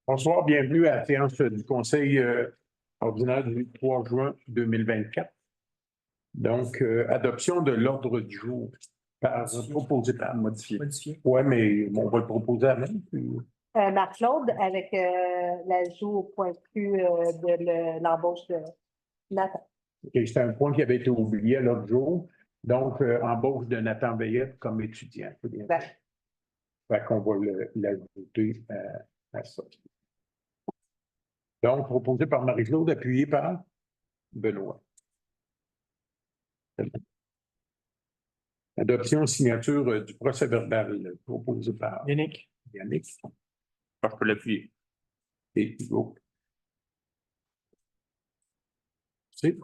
Bonsoir, bienvenue à la séance du Conseil ordinaire du 3 juin 2024. Donc, adoption de l'ordre du jour proposé par modifié. Oui, mais on va le proposer à même. Marc-Claude, avec l'ajout au point Q de l'embauche de Nathan. Okay, c'est un point qui avait été oublié à l'autre jour. Donc, embauche de Nathan Veillette comme étudiant. Ben. Fait qu'on va l'ajouter à ça. Donc, proposé par Marie-Claude, appuyé par Benoît. Adoption, signature du procès-verbal proposé par Yannick. Je peux l'appuyer. Et Hugo. C'est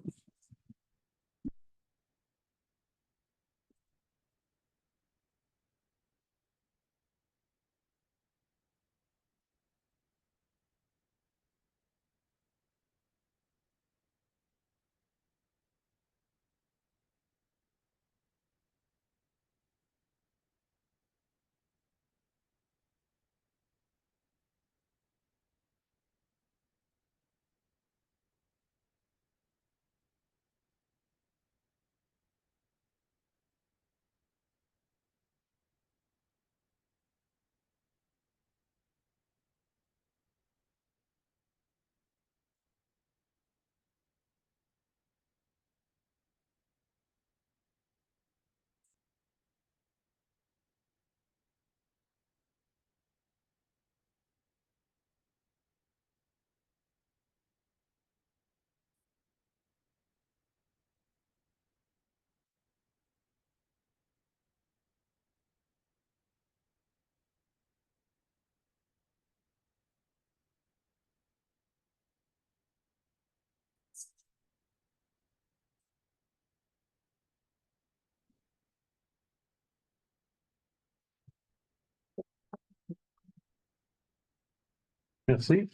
Merci.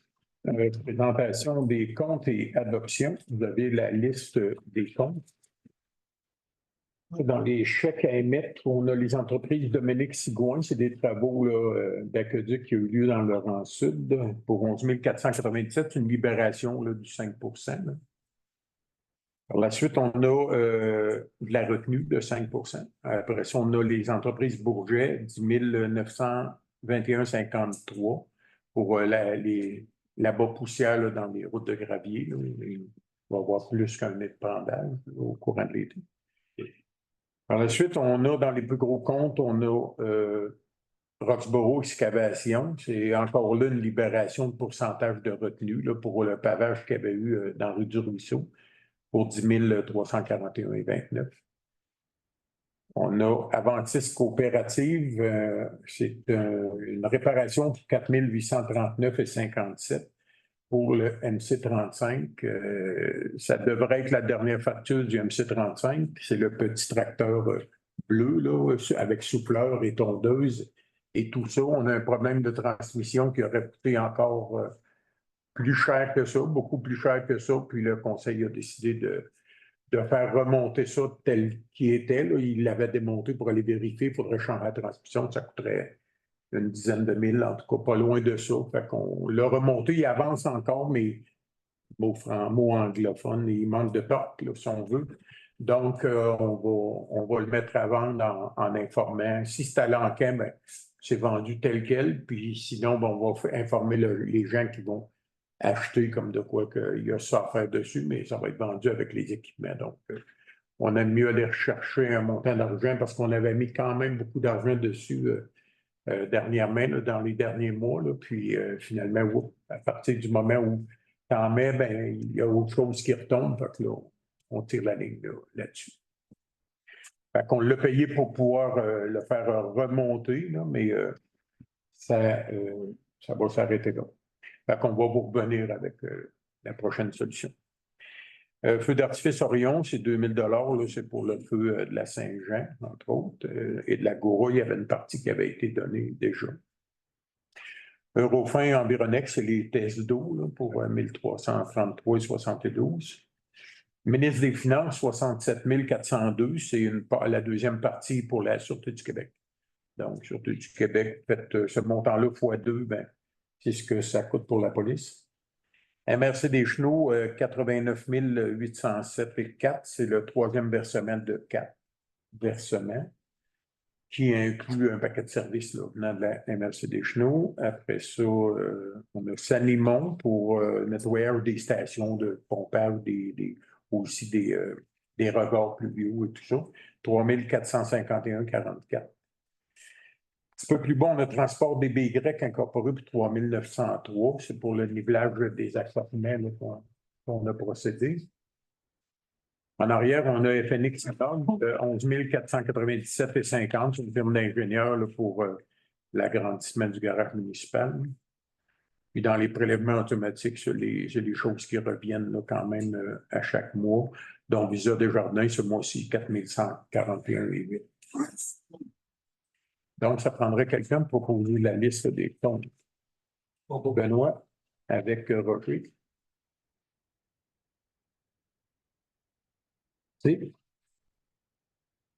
Présentation des comptes et adoption. Vous avez la liste des comptes. Dans les chèques à émettre, on a les entreprises Dominique Sigouin, c'est des travaux d'aqueduc qui ont eu lieu dans le Laurent Sud pour 11 497, une libération là, du 5 là. Par la suite, on a de la retenue de 5 Après ça, on a les entreprises Bourget, 10 921,53 pour la poussière là, dans les routes de gravier. Là. Il va y avoir plus qu'un épandage au courant de l'été. Par la suite, on a dans les plus gros comptes, on a Roxborough Excavation. C'est encore là une libération de pourcentage de retenue là, pour le pavage qu'il y avait eu dans rue du Ruisseau pour 10 341,29. On a Aventis Coopérative, c'est une réparation pour 4 839,57 pour le MC35. Ça devrait être la dernière facture du MC35. C'est le petit tracteur bleu là, avec souffleur et tondeuse et tout ça. On a un problème de transmission qui aurait coûté encore plus cher que ça, beaucoup plus cher que ça. Puis le conseil a décidé de faire remonter ça tel qu'il était. Là. Il l'avait démonté pour aller vérifier. Il faudrait changer la transmission. Ça coûterait une dizaine de mille, en tout cas pas loin de ça. Fait qu'on l'a remonté. Il avance encore, mais mot anglophone, il manque de torque, là, si on veut. Donc, on va le mettre à vendre en informant. Si c'est à l'enquête, ben, c'est vendu tel quel. Puis sinon, ben, on va informer les gens qui vont acheter comme de quoi qu'il y a ça à faire dessus, mais ça va être vendu avec les équipements. Donc, on aime mieux aller rechercher un montant d'argent parce qu'on avait mis quand même beaucoup d'argent dessus dernièrement, là, dans les derniers mois. Là, puis finalement, à partir du moment où t'en mets, ben, il y a autre chose qui retombe. Fait que là, on tire la ligne là-dessus. Fait qu'on l'a payé pour pouvoir le faire remonter, là, mais ça va s'arrêter là. Fait qu'on va vous revenir avec la prochaine solution. Feu d'artifice Orion, c'est 2 000 $, c'est pour le feu de la Saint-Jean, entre autres. Et de la Gora, il y avait une partie qui avait été donnée déjà. Eurofin Environex, c'est les tests d'eau là, pour 1333,72. Ministre des Finances, 67 402, c'est la deuxième partie pour la Sûreté du Québec. Donc, Sûreté du Québec, faites ce montant-là x2, ben, c'est ce que ça coûte pour la police. MRC des Chenaux, 89 807,4, c'est le troisième versement de 4 versements, qui inclut un paquet de services là, venant de la MRC des Chenaux. Après ça, on a Sanimont pour nettoyage des stations de pompage, aussi des regards pluviaux et tout ça. 3 451,44. Un petit peu plus bon, on a Transport des baies grecques incorporé pour 3 903. C'est pour le nivelage des accotements qu'on a procédé. En arrière, on a FNX 11 497,50. C'est une firme d'ingénieurs pour l'agrandissement du garage municipal. Puis dans les prélèvements automatiques, c'est les choses qui reviennent là, quand même à chaque mois. Donc, Visa Desjardins, ce mois-ci, 4 141,8. Donc, ça prendrait quelqu'un pour proposer la liste des comptes. Benoît, avec Roger.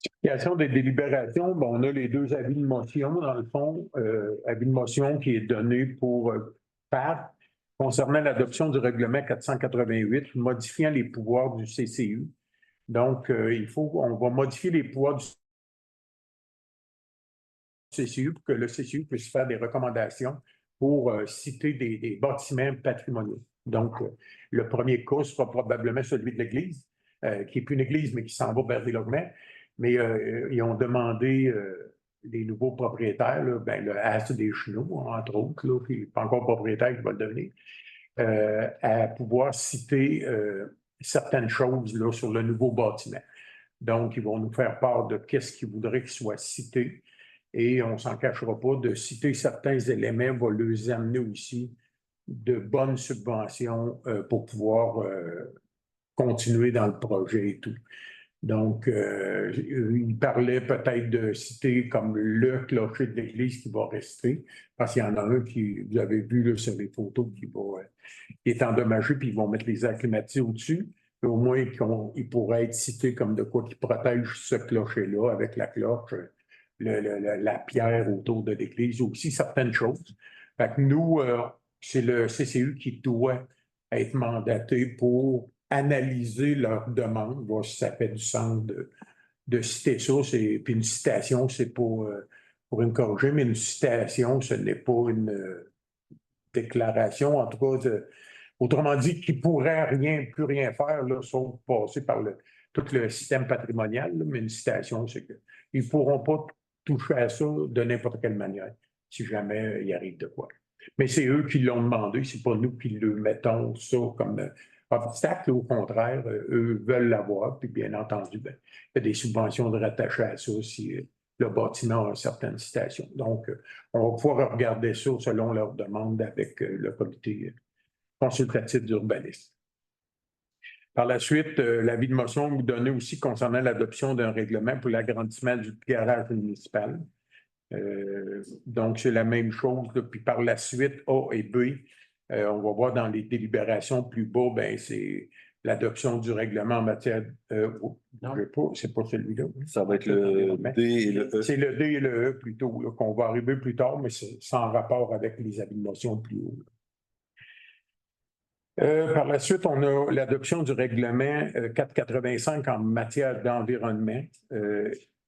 Situation des délibérations, bon, on a les deux avis de motion, dans le fond. Avis de motion qui est donné par concernant l'adoption du règlement 488, modifiant les pouvoirs du CCU. Donc, on va modifier les pouvoirs du CCU pour que le CCU puisse faire des recommandations pour citer des bâtiments patrimoniaux. Donc, le premier cas sera probablement celui de l'Église, qui n'est plus une église, mais qui s'en va vers des logements. Mais ils ont demandé, les nouveaux propriétaires, là, ben, le As des Chenaux, entre autres, là, qui n'est pas encore propriétaire, qui va le devenir, à pouvoir citer certaines choses là, sur le nouveau bâtiment. Donc, ils vont nous faire part de qu'est-ce qu'ils voudraient qu'il soit cité. Et on ne s'en cachera pas, de citer certains éléments va les amener aussi de bonnes subventions pour pouvoir continuer dans le projet et tout. Donc, il parlait peut-être de citer comme le clocher de l'église qui va rester, parce qu'il y en a un qui, vous avez vu là, sur les photos, qui est endommagé, puis ils vont mettre les airs climatisés au-dessus. Au moins, il pourrait être cité comme de quoi qui protège ce clocher-là avec la cloche, la pierre autour de l'église, aussi certaines choses. Fait que nous, c'est le CCU qui doit être mandaté pour analyser leurs demandes, voir si ça fait du sens de citer ça. Puis une citation, c'est pour me corriger, mais une citation, ce n'est pas une déclaration, en tout cas, autrement dit, qui ne pourrait plus rien faire, là, sauf passer par tout le système patrimonial, là, mais une citation, c'est qu'ils ne pourront pas toucher à ça de n'importe quelle manière, si jamais il arrive de quoi. Mais c'est eux qui l'ont demandé, c'est pas nous qui le mettons ça comme obstacle, au contraire, eux veulent l'avoir, puis bien entendu, ben, il y a des subventions de rattacher à ça si le bâtiment a certaines citations. Donc, on va pouvoir regarder ça selon leur demande avec le comité consultatif d'urbanisme. Par la suite, l'avis de motion vous donnez aussi concernant l'adoption d'un règlement pour l'agrandissement du garage municipal. Donc, c'est la même chose. Là. Puis par la suite, A et B, on va voir dans les délibérations plus bas, ben, c'est l'adoption du règlement en matière. C'est pas celui-là. Ça va être le D et le E. C'est le D et le E plutôt, là, qu'on va arriver plus tard, mais c'est sans rapport avec les avis de motion plus haut. Par la suite, on a l'adoption du règlement 485 en matière d'environnement.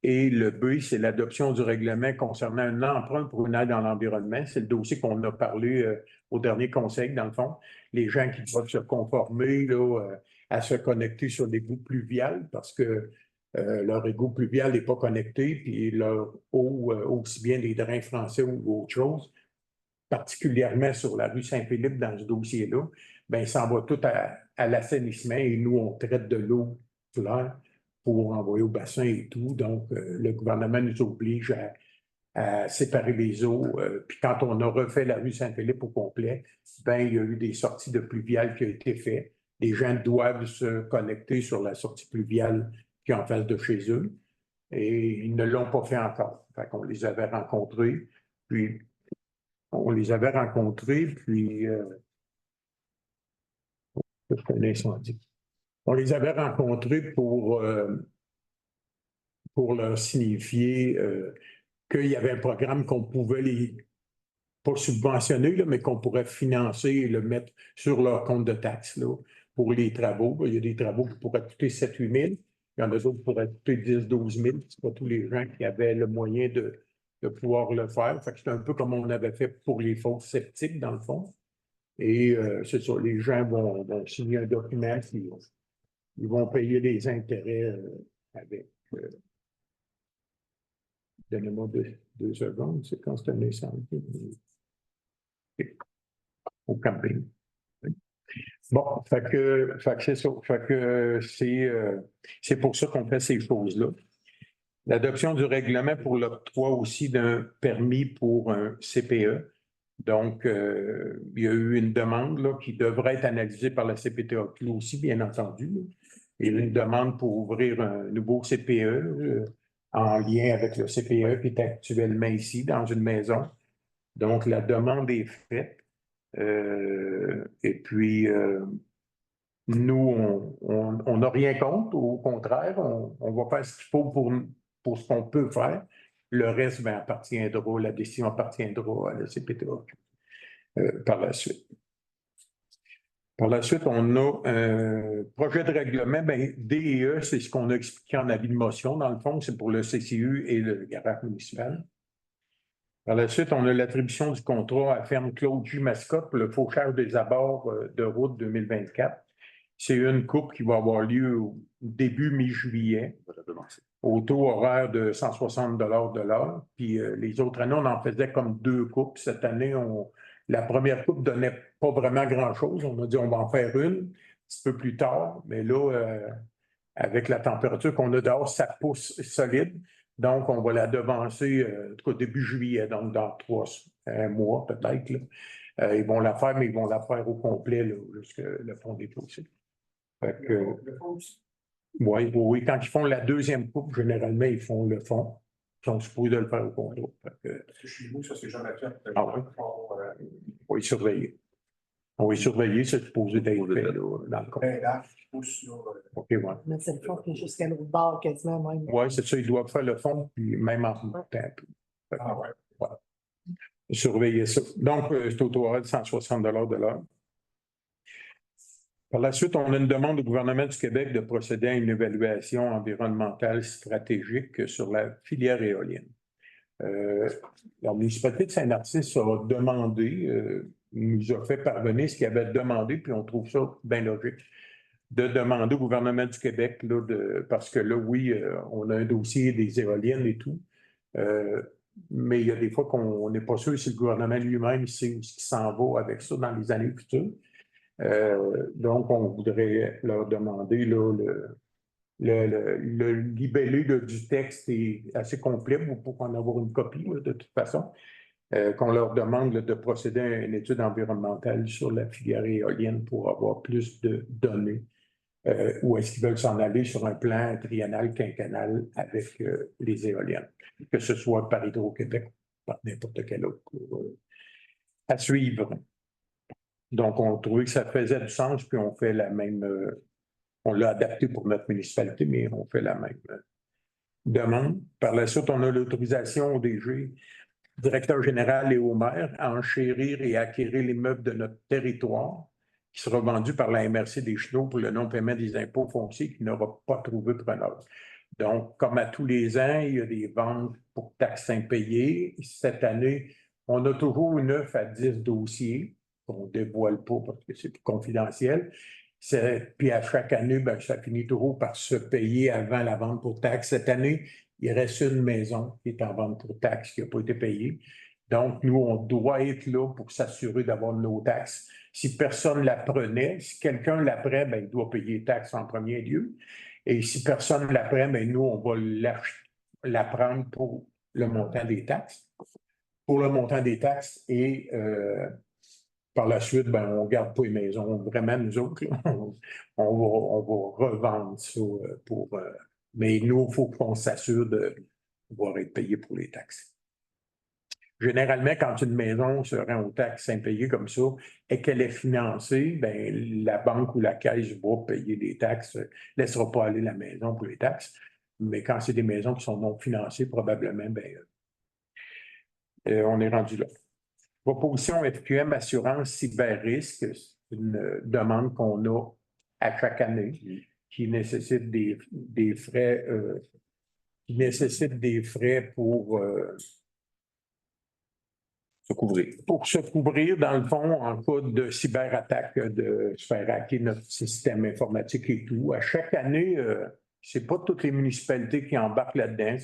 Et le B, c'est l'adoption du règlement concernant un emprunt pour une aide dans l'environnement. C'est le dossier qu'on a parlé au dernier conseil, dans le fond. Les gens qui doivent se conformer là, à se connecter sur l'égout pluvial parce que leur égout pluvial n'est pas connecté, puis leur eau, aussi bien des drains français ou autre chose, particulièrement sur la rue Saint-Philippe dans ce dossier-là, bien, ça en va tout à l'assainissement et nous, on traite de l'eau claire pour envoyer au bassin et tout. Donc, le gouvernement nous oblige à séparer les eaux. Puis quand on a refait la rue Saint-Philippe au complet, ben, il y a eu des sorties de pluviales qui ont été faites. Les gens doivent se connecter sur la sortie pluviale qui est en face de chez eux. Et ils ne l'ont pas fait encore. Fait qu'on les avait rencontrés, puis on les avait rencontrés, puis on les avait rencontrés pour leur signifier qu'il y avait un programme qu'on pouvait pas subventionner, là, mais qu'on pourrait financer et le mettre sur leur compte de taxes là, pour les travaux. Il y a des travaux qui pourraient coûter 7-8 000. Il y en a d'autres qui pourraient coûter 10-12 000. Ce pas tous les gens qui avaient le moyen de pouvoir le faire. Fait que c'est un peu comme on avait fait pour les fosses septiques, dans le fond. Et c'est ça, les gens vont signer un document, ils vont payer les intérêts avec. Donnez-moi deux secondes, c'est quand c'est un incendie. Au camping. Bon, fait que c'est ça. Fait que c'est pour ça qu'on fait ces choses-là. L'adoption du règlement pour l'octroi aussi d'un permis pour un CPE. Donc, il y a eu une demande là, qui devrait être analysée par la CPTAQ aussi, bien entendu. Là. Il y a une demande pour ouvrir un nouveau CPE en lien avec le CPE qui est actuellement ici, dans une maison. Donc, la demande est faite. Et puis, nous, on n'a rien contre, au contraire, on va faire ce qu'il faut pour ce qu'on peut faire. Le reste, ben, appartiendra, la décision appartiendra à la CPTAQ par la suite. Par la suite, on a un projet de règlement, ben, D et E, c'est ce qu'on a expliqué en avis de motion, dans le fond, c'est pour le CCU et le garage municipal. Par la suite, on a l'attribution du contrat à ferme Claude J. Mascotte pour le fauchage des abords de route 2024. C'est une coupe qui va avoir lieu au début mi-juillet, au taux horaire de 160 de l'heure. Puis les autres années, on en faisait comme 2 coupes. Cette année, la première coupe ne donnait pas vraiment grand-chose. On a dit on va en faire une un petit peu plus tard. Mais là, avec la température qu'on a dehors, ça pousse solide. Donc, on va la devancer au début juillet, donc dans 3 mois peut-être. Ils vont la faire, mais ils vont la faire au complet jusqu'à le fond des dossiers. Oui, quand ils font la deuxième coupe, généralement, ils font le fond. Ils sont supposés de le faire au complet. Parce que chez nous, ça, c'est jamais fait. Ah oui? On va y surveiller. On va y surveiller, c'est supposé d'être fait dans le compte. OK, ouais. Mais c'est le fond qui est jusqu'à l'autre bord quasiment même. Oui, c'est ça, ils doivent faire le fond, puis même en temps. Ah ouais. Ouais. Surveiller ça. Donc, c'est au total de 160 de l'heure. Par la suite, on a une demande au gouvernement du Québec de procéder à une évaluation environnementale stratégique sur la filière éolienne. La municipalité de Saint-Narcisse a demandé, nous a fait parvenir ce qu'il avait demandé, puis on trouve ça bien logique, de demander au gouvernement du Québec, là, parce que là, oui, on a un dossier des éoliennes et tout, mais il y a des fois qu'on n'est pas sûr si le gouvernement lui-même sait où il s'en va avec ça dans les années futures. Donc, on voudrait leur demander là, le libellé du texte est assez complet, vous pouvez en avoir une copie là, de toute façon, qu'on leur demande là, de procéder à une étude environnementale sur la filière éolienne pour avoir plus de données. Où est-ce qu'ils veulent s'en aller sur un plan triennal, quinquennal avec les éoliennes, que ce soit par Hydro-Québec ou par n'importe quel autre à suivre. Donc, on trouvait que ça faisait du sens, puis on fait la même, on l'a adapté pour notre municipalité, mais on fait la même demande. Par la suite, on a l'autorisation au DG, directeur général et au maire, à enchérir et acquérir l'immeuble de notre territoire qui sera vendu par la MRC des Chenaux pour le non-paiement des impôts fonciers qui n'aura pas trouvé preneur. Donc, comme à tous les ans, il y a des ventes pour taxes impayées. Cette année, on a toujours 9 à 10 dossiers qu'on ne dévoile pas parce que c'est confidentiel. Puis à chaque année, ben, ça finit toujours par se payer avant la vente pour taxes. Cette année, il reste une maison qui est en vente pour taxes qui n'a pas été payée. Donc, nous, on doit être là pour s'assurer d'avoir nos taxes. Si personne ne la prenait, si quelqu'un la prend, ben, il doit payer les taxes en premier lieu. Et si personne ne la prend, ben, nous, on va la prendre pour le montant des taxes. Pour le montant des taxes et par la suite, ben, on ne garde pas les maisons. Vraiment, nous autres, là, on va revendre ça pour. Mais nous, il faut qu'on s'assure de pouvoir être payé pour les taxes. Généralement, quand une maison se rend aux taxes impayées comme ça et qu'elle est financée, ben, la banque ou la caisse va payer des taxes, ne laissera pas aller la maison pour les taxes. Mais quand c'est des maisons qui sont non financées, probablement, ben, On est rendu là. Proposition FQM Assurance Cyber-Risque, c'est une demande qu'on a à chaque année qui nécessite des frais, pour Se couvrir. pour se couvrir, dans le fond, en cas de cyberattaque, de se faire hacker notre système informatique et tout. À chaque année, c'est pas toutes les municipalités qui embarquent là-dedans.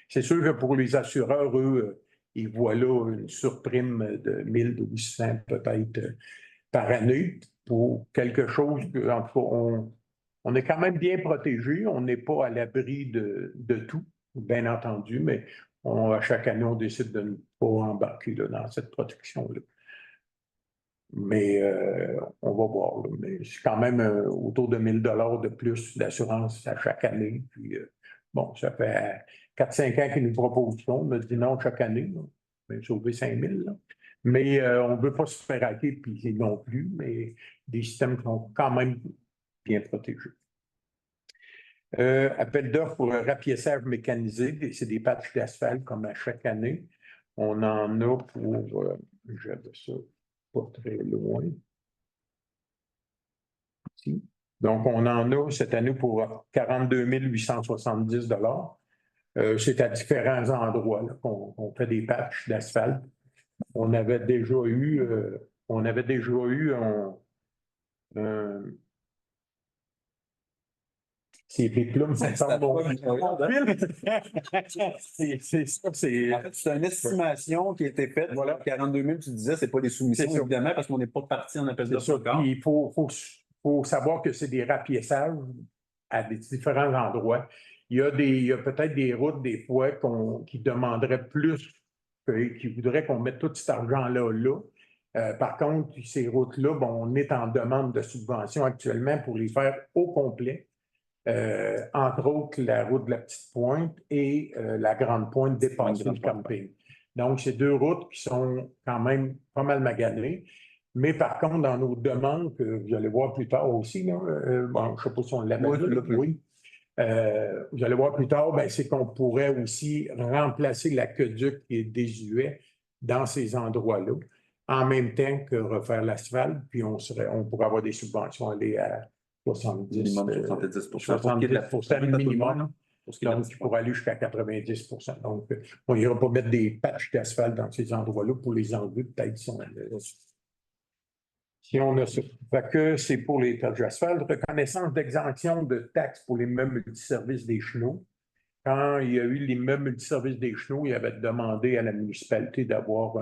C'est sûr que pour les assureurs, eux, ils voient là une surprime de 1 200 peut-être par année pour quelque chose que, en tout cas, on est quand même bien protégé. On n'est pas à l'abri de tout, bien entendu, mais à chaque année, on décide de ne pas embarquer là, dans cette protection-là. Mais on va voir. Là. Mais c'est quand même autour de 1 000 $ de plus d'assurance à chaque année. Puis, bon, ça fait 4-5 ans qu'ils nous proposent ça. On a dit non chaque année. Là. On va sauver 5 000. Là. Mais on ne veut pas se faire hacker, puis non plus, mais des systèmes qui sont quand même bien protégés. Appel d'offres pour le rapiessage mécanisé, c'est des patchs d'asphalte comme à chaque année. On en a pour, j'avais ça pas très loin. Ici. Donc, on en a cette année pour 42 870 $. C'est à différents endroits qu'on fait des patchs d'asphalte. On avait déjà eu c'est des plumes, ça semble bon. C'est ça, c'est. En fait, c'est une estimation qui a été faite. Voilà, 42 000, tu disais, c'est pas des soumissions, évidemment, parce qu'on n'est pas parti en appel d'offres encore. Il faut savoir que c'est des rapiessages à des différents endroits. Il y a peut-être des routes, des fois, qui demanderaient plus, qui voudraient qu'on mette tout cet argent-là là. Par contre, ces routes-là, bon, on est en demande de subvention actuellement pour les faire au complet. Entre autres, la route de la Petite Pointe et la Grande Pointe dépassée le camping. Donc, c'est deux routes qui sont quand même pas mal maganées. Mais par contre, dans nos demandes, que vous allez voir plus tard aussi, là, bon, je ne sais pas si on l'avait vu. Oui. Vous allez voir plus tard, ben, c'est qu'on pourrait aussi remplacer l'aqueduc qui est désuet dans ces endroits-là, en même temps que refaire l'asphalte, puis on pourrait avoir des subventions aller à 70% minimum. Donc, il pourrait aller jusqu'à 90%. Donc, on n'ira pas mettre des patchs d'asphalte dans ces endroits-là pour les enlever, peut-être si on a ça. Fait que c'est pour les patchs d'asphalte. Reconnaissance d'exemption de taxes pour l'immeuble multiservice des Chenaux. Quand il y a eu l'immeuble multiservice des Chenaux, il avait demandé à la municipalité d'avoir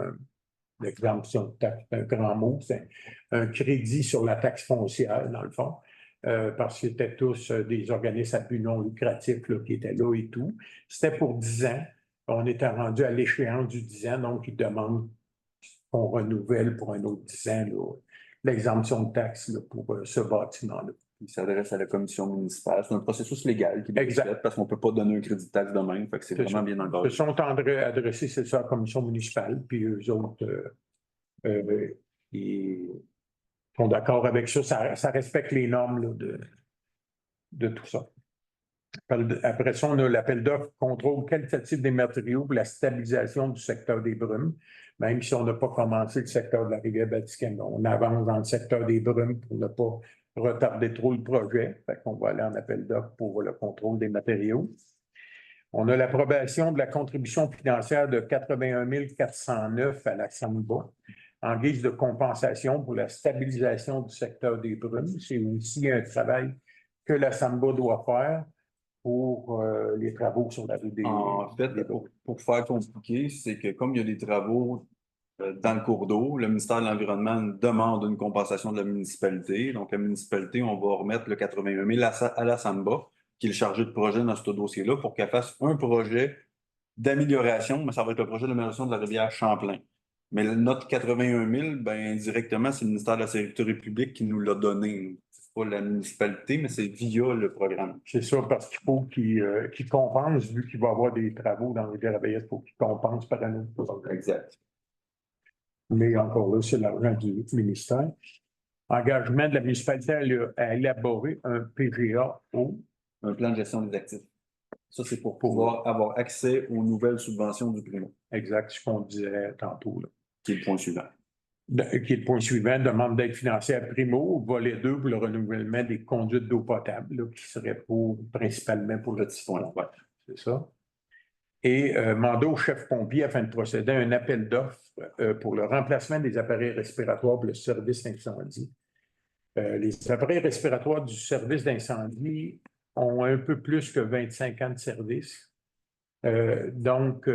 l'exemption de taxe. C'est un grand mot, c'est un crédit sur la taxe foncière, dans le fond. Parce que c'était tous des organismes à but non lucratif là, qui étaient là et tout. C'était pour 10 ans. On était rendu à l'échéance du 10 ans, donc ils demandent qu'on renouvelle pour un autre 10 ans l'exemption de taxes là, pour ce bâtiment-là. Il s'adresse à la commission municipale. C'est un processus légal qui est fait parce qu'on ne peut pas donner un crédit de taxe de même. Fait que c'est vraiment bien encadré. Ils sont adressés, c'est ça, à la commission municipale, puis eux autres, ils sont d'accord avec ça. Ça respecte les normes là, de tout ça. Après ça, on a l'appel d'offres contrôle qualitatif des matériaux pour la stabilisation du secteur des brumes. Même si on n'a pas commencé le secteur de la rivière Batiscan, on avance dans le secteur des brumes pour ne pas retarder trop le projet. Fait qu'on va aller en appel d'offres pour le contrôle des matériaux. On a l'approbation de la contribution financière de 81 409 à la SAMBA en guise de compensation pour la stabilisation du secteur des brumes. C'est aussi un travail que la SAMBA doit faire pour les travaux sur la rue des... En fait, pour faire compliqué, c'est que comme il y a des travaux dans le cours d'eau, le ministère de l'Environnement demande une compensation de la municipalité. Donc, la municipalité, on va remettre le 81 000 à la SAMBA, qui est le chargé de projet dans ce dossier-là, pour qu'elle fasse un projet d'amélioration, mais ça va être le projet d'amélioration de la rivière Champlain. Mais notre 81 000, ben, directement, c'est le ministère de la Sécurité publique qui nous l'a donné. C'est pas la municipalité, mais c'est via le programme. C'est ça, parce qu'il faut qu'il compense, vu qu'il va y avoir des travaux dans la rivière-Bayette, il faut qu'il compense par un autre projet. Exact. Mais encore là, c'est l'argent du ministère. Engagement de la municipalité à élaborer un PGA un plan de gestion des actifs. Ça, c'est pour pouvoir avoir accès aux nouvelles subventions du Primo, Exact, ce qu'on disait tantôt, là. qui est le point suivant. Qui est le point suivant, demande d'aide financière primo, volet 2 pour le renouvellement des conduites d'eau potable, là, qui serait principalement pour le typhon. Ouais, c'est ça. Et mandat au chef pompier afin de procéder à un appel d'offres pour le remplacement des appareils respiratoires pour le service d'incendie. Les appareils respiratoires du service d'incendie ont un peu plus que 25 ans de service. Donc,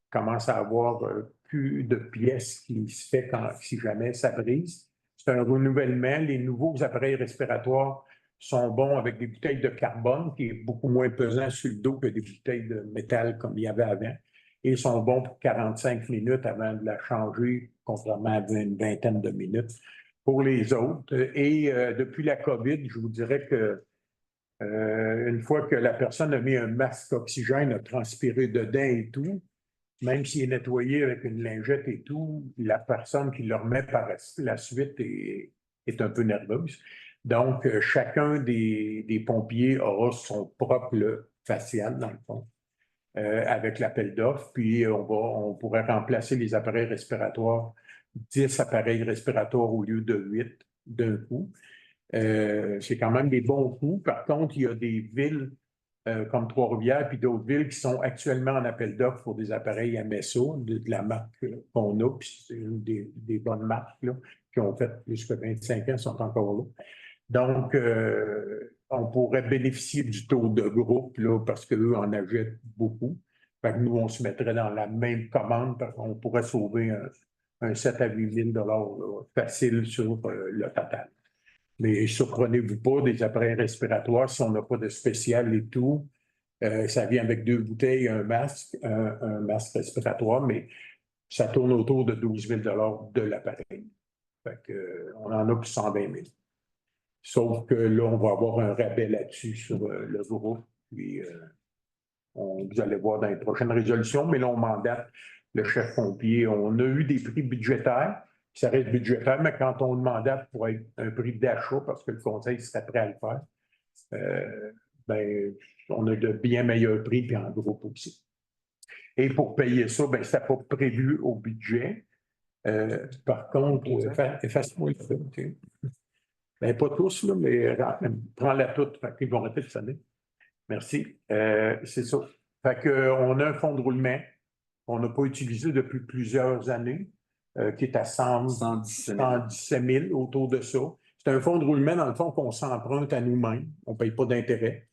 commence à avoir plus de pièces qui se fait si jamais ça brise. C'est un renouvellement. Les nouveaux appareils respiratoires sont bons avec des bouteilles de carbone qui est beaucoup moins pesant sur le dos que des bouteilles de métal comme il y avait avant. Et ils sont bons pour 45 minutes avant de la changer, contrairement à une vingtaine de minutes pour les autres. Et depuis la COVID, je vous dirais que une fois que la personne a mis un masque oxygène, a transpiré dedans et tout, même s'il est nettoyé avec une lingette et tout, la personne qui le remet par la suite est un peu nerveuse. Donc, chacun des pompiers aura son propre facial, dans le fond, avec l'appel d'offres. Puis, on pourrait remplacer les appareils respiratoires, 10 appareils respiratoires au lieu de 8 d'un coup. C'est quand même des bons coûts. Par contre, il y a des villes comme Trois-Rivières, puis d'autres villes qui sont actuellement en appel d'offres pour des appareils MSO, de la marque qu'on a, puis c'est une des bonnes marques là, qui ont fait plus que 25 ans, sont encore là. Donc, on pourrait bénéficier du taux de groupe là, parce qu'eux en achètent beaucoup. Fait que nous, on se mettrait dans la même commande parce qu'on pourrait sauver un 7 à 8 000 là, facile sur le total. Mais surprenez-vous pas, des appareils respiratoires, si on n'a pas de spécial et tout, ça vient avec 2 bouteilles, un masque respiratoire, mais ça tourne autour de 12 000 de l'appareil. Fait que, on en a pour 120 000. Sauf que là, on va avoir un rabais là-dessus sur le groupe. Puis, vous allez voir dans les prochaines résolutions, mais là, on mandate le chef pompier. On a eu des prix budgétaires. Ça reste budgétaire, mais quand on le mandate pour être un prix d'achat, parce que le conseil serait prêt à le faire, ben, on a de bien meilleurs prix, puis en groupe aussi. Et pour payer ça, ben, ça n'est pas prévu au budget. Par contre, efface-moi le fait. Okay. Ben, pas tous, là, mais prends-la toute. Ils vont arrêter de sonner. Merci. C'est ça. Fait qu'on a un fonds de roulement qu'on n'a pas utilisé depuis plusieurs années, qui est à 117 000, autour de ça. C'est un fonds de roulement, dans le fond, qu'on s'emprunte à nous-mêmes. On ne paye pas d'intérêt.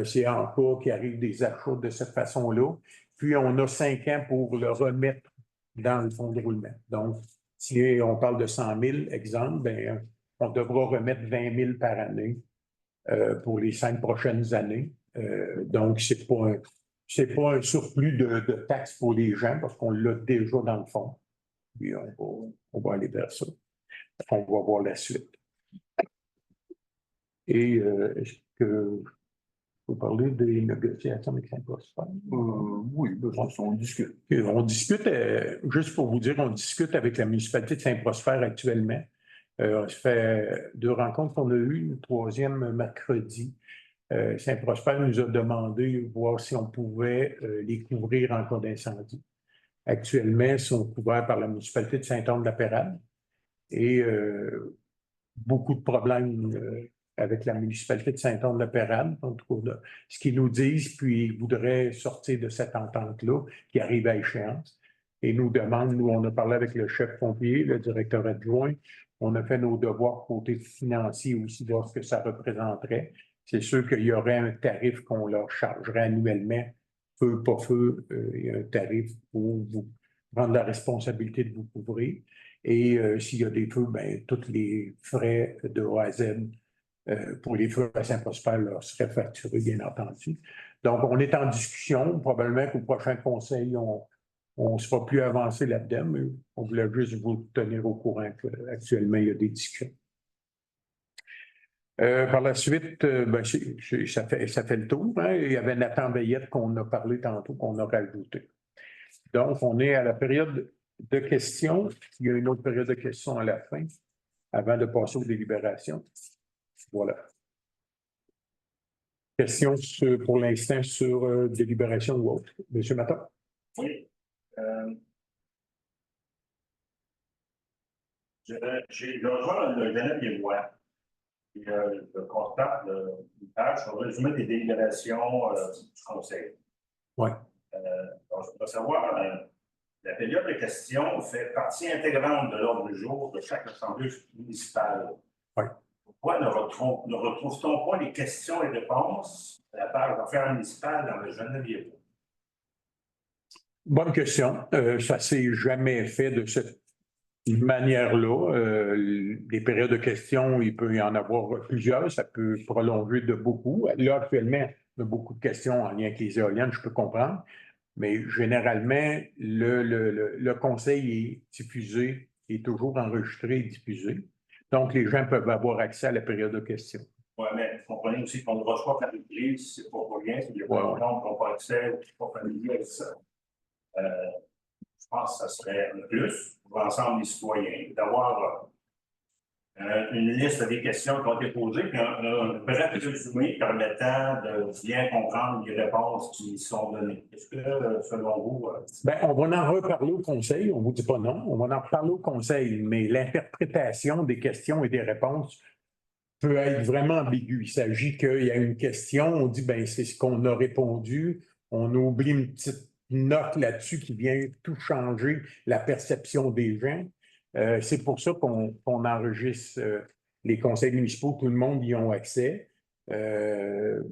C'est en cas qu'il arrive des achats de cette façon-là. Puis, on a 5 ans pour le remettre dans le fonds de roulement. Donc, si on parle de 100 000, exemple, ben, on devra remettre 20 000 par année pour les 5 prochaines années. Donc, c'est pas un surplus de taxes pour les gens parce qu'on l'a déjà dans le fond. Puis on va aller vers ça. On va voir la suite. Et est-ce que vous parlez des négociations avec Saint-Prosper? Oui, on discute. On discute, juste pour vous dire, on discute avec la municipalité de Saint-Prosper actuellement. Ça fait 2 rencontres qu'on a eues, une 3e mercredi. Saint-Prosper nous a demandé voir si on pouvait les couvrir en cas d'incendie. Actuellement, ils sont couverts par la municipalité de Saint-Anne-de-la-Pérade et beaucoup de problèmes avec la municipalité de Saint-Anne-de-la-Pérade, ce qu'ils nous disent, puis ils voudraient sortir de cette entente-là qui arrive à échéance. Et nous demandent, nous, on a parlé avec le chef pompier, le directeur adjoint, on a fait nos devoirs côté financier aussi, voir ce que ça représenterait. C'est sûr qu'il y aurait un tarif qu'on leur chargerait annuellement, feu, pas feu, il y a un tarif pour vous prendre la responsabilité de vous couvrir. Et s'il y a des feux, bien, tous les frais de A à Z pour les feux à Saint-Prosper leur seraient facturés, bien entendu. Donc, on est en discussion. Probablement qu'au prochain conseil, on sera plus avancé là-dedans, mais on voulait juste vous tenir au courant qu'actuellement, il y a des discussions. Par la suite, ben, ça fait le tour. Hein? Il y avait Nathan Veillette qu'on a parlé tantôt, qu'on a rajouté. Donc, on est à la période de questions. Il y a une autre période de questions à la fin, avant de passer aux délibérations. Voilà. Questions pour l'instant sur délibération ou autre? Monsieur Maton? Oui. J'ai rejoint le Genevièvois. Et je constate une page sur le résumé des délibérations du Conseil. Oui. Donc, je voudrais savoir, la période de questions fait partie intégrante de l'ordre du jour de chaque assemblée municipale. Oui. Pourquoi ne retrouve-t-on pas les questions et réponses à la page d'affaires municipales dans le Genevièvois? Bonne question. Ça ne s'est jamais fait de cette manière-là. Les périodes de questions, il peut y en avoir plusieurs. Ça peut prolonger de beaucoup. Là, actuellement, il y a beaucoup de questions en lien avec les éoliennes, je peux comprendre. Mais généralement, le conseil est diffusé, est toujours enregistré et diffusé. Donc, les gens peuvent avoir accès à la période de questions. Oui, mais vous comprenez aussi qu'on ne reçoit pas par écrit, c'est pas pour rien, c'est qu'il y a pas de gens qui n'ont pas accès ou qui ne sont pas familiers avec ça. Je pense que ça serait un plus pour l'ensemble des citoyens d'avoir une liste des questions qui ont été posées, puis un bref résumé permettant de bien comprendre les réponses qui sont données. Est-ce que, selon vous... Bien, on va en reparler au conseil, on ne vous dit pas non, on va en reparler au conseil, mais l'interprétation des questions et des réponses peut être vraiment ambiguë. Il s'agit qu'il y a une question, on dit, bien, c'est ce qu'on a répondu, on oublie une petite note là-dessus qui vient tout changer la perception des gens. C'est pour ça qu'on enregistre les conseils municipaux, tout le monde y a accès. On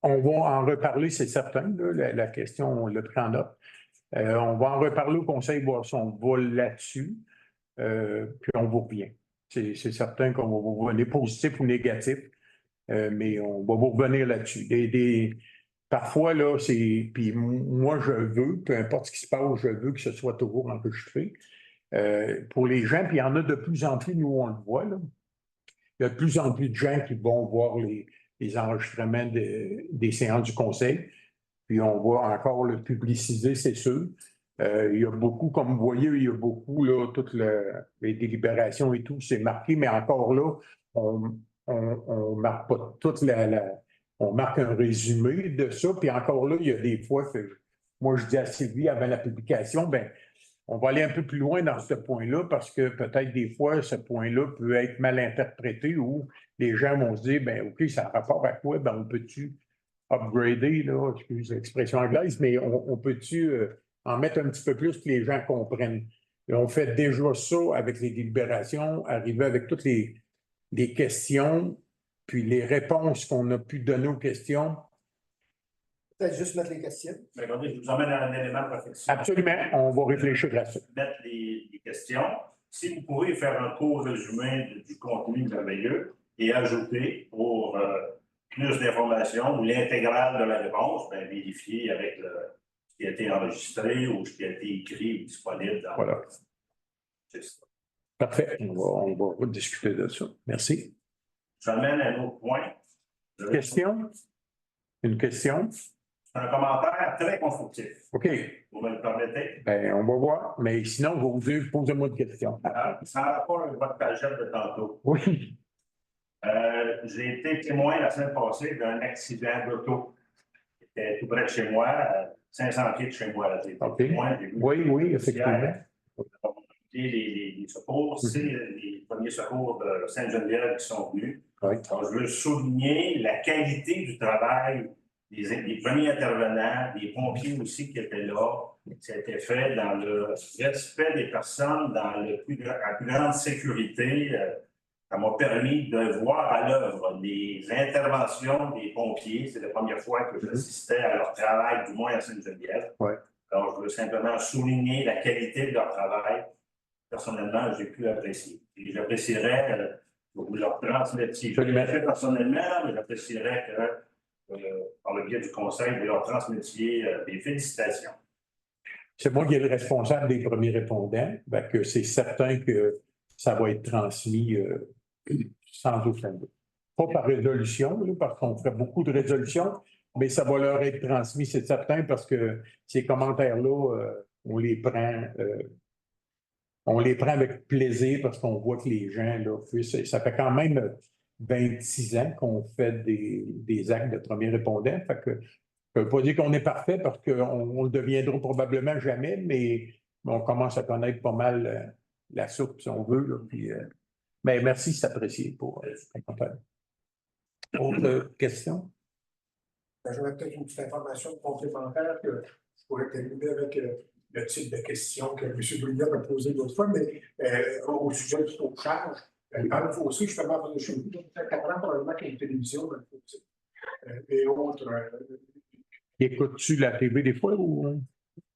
va en reparler, c'est certain, là, la question, on l'a pris en note. On va en reparler au conseil, voir si on va là-dessus, puis on vous revient. C'est certain qu'on va vous revenir positif ou négatif, mais on va vous revenir là-dessus. Parfois, là, puis moi, je veux, peu importe ce qui se passe, je veux que ce soit toujours enregistré. Pour les gens, puis il y en a de plus en plus, nous, on le voit, là. Il y a de plus en plus de gens qui vont voir les enregistrements des séances du conseil, puis on va encore le publiciser, c'est sûr. Il y a beaucoup, comme vous voyez, il y a beaucoup, là, toutes les délibérations et tout, c'est marqué, mais encore là, on marque pas toute on marque un résumé de ça, puis encore là, il y a des fois que moi, je dis à Sylvie, avant la publication, ben on va aller un peu plus loin dans ce point-là parce que peut-être des fois, ce point-là peut être mal interprété ou les gens vont se dire, ben OK, ça a rapport à quoi? Ben on peut-tu upgrader, là, excuse l'expression anglaise, mais on peut-tu en mettre un petit peu plus que les gens comprennent? Et on fait déjà ça avec les délibérations, arriver avec toutes les questions, puis les réponses qu'on a pu donner aux questions. Peut-être juste mettre les questions. Mais regardez, je vous emmène à un élément de réflexion. Absolument, on va réfléchir à ça. Mettre les questions. Si vous pouvez faire un court résumé du contenu merveilleux et ajouter pour plus d'informations ou l'intégrale de la réponse, bien, vérifier avec ce qui a été enregistré ou ce qui a été écrit ou disponible dans Voilà. C'est ça. Parfait, on va discuter de ça. Merci. J'amène à un autre point. Question? Une question? C'est un commentaire très constructif. OK. Vous me le permettez? Bien, on va voir. Mais sinon, je vais vous dire, posez-moi une question. Sans rapport avec votre pagette de tantôt. Oui. J'ai été témoin la semaine passée d'un accident d'auto. C'était tout près de chez moi, à 500 pieds de chez moi. J'ai été OK. témoin, j'ai vu Oui, effectivement. les secours, c'est les premiers secours de Sainte-Geneviève qui sont venus. Oui. Donc, je veux souligner la qualité du travail des premiers intervenants, des pompiers aussi qui étaient là. Ça a été fait dans le respect des personnes, dans la plus grande sécurité. Ça m'a permis de voir à l'œuvre les interventions des pompiers. C'est la première fois que j'assistais à leur travail, du moins à Sainte-Geneviève. Ouais. Alors, je veux simplement souligner la qualité de leur travail. Personnellement, j'ai pu apprécier. Et j'apprécierais que vous leur transmettiez. Je l'ai fait personnellement, mais j'apprécierais que, par le biais du conseil, vous leur transmettiez des félicitations. C'est moi qui est le responsable des premiers répondants. Que c'est certain que ça va être transmis sans aucun doute. Pas par résolution, là, parce qu'on ferait beaucoup de résolutions, mais ça va leur être transmis, c'est certain, parce que ces commentaires-là, on les prend avec plaisir parce qu'on voit que les gens, là, ça fait quand même 26 ans qu'on fait des actes de premier répondant. Fait que je ne veux pas dire qu'on est parfait parce qu'on le deviendra probablement jamais, mais on commence à connaître pas mal la soupe, si on veut. Là, puis, mais merci, c'est apprécié pour l'accompagnement. Autre question? J'aurais peut-être une petite information complémentaire que je pourrais terminer avec le type de question que M. Bruyère a posé l'autre fois, mais au sujet du taux de charge. Dans le fossé, justement, parce que chez nous, ça fait 4 ans probablement qu'il y a une télévision dans le fossé. Et autres. Écoutes-tu la TV des fois ou?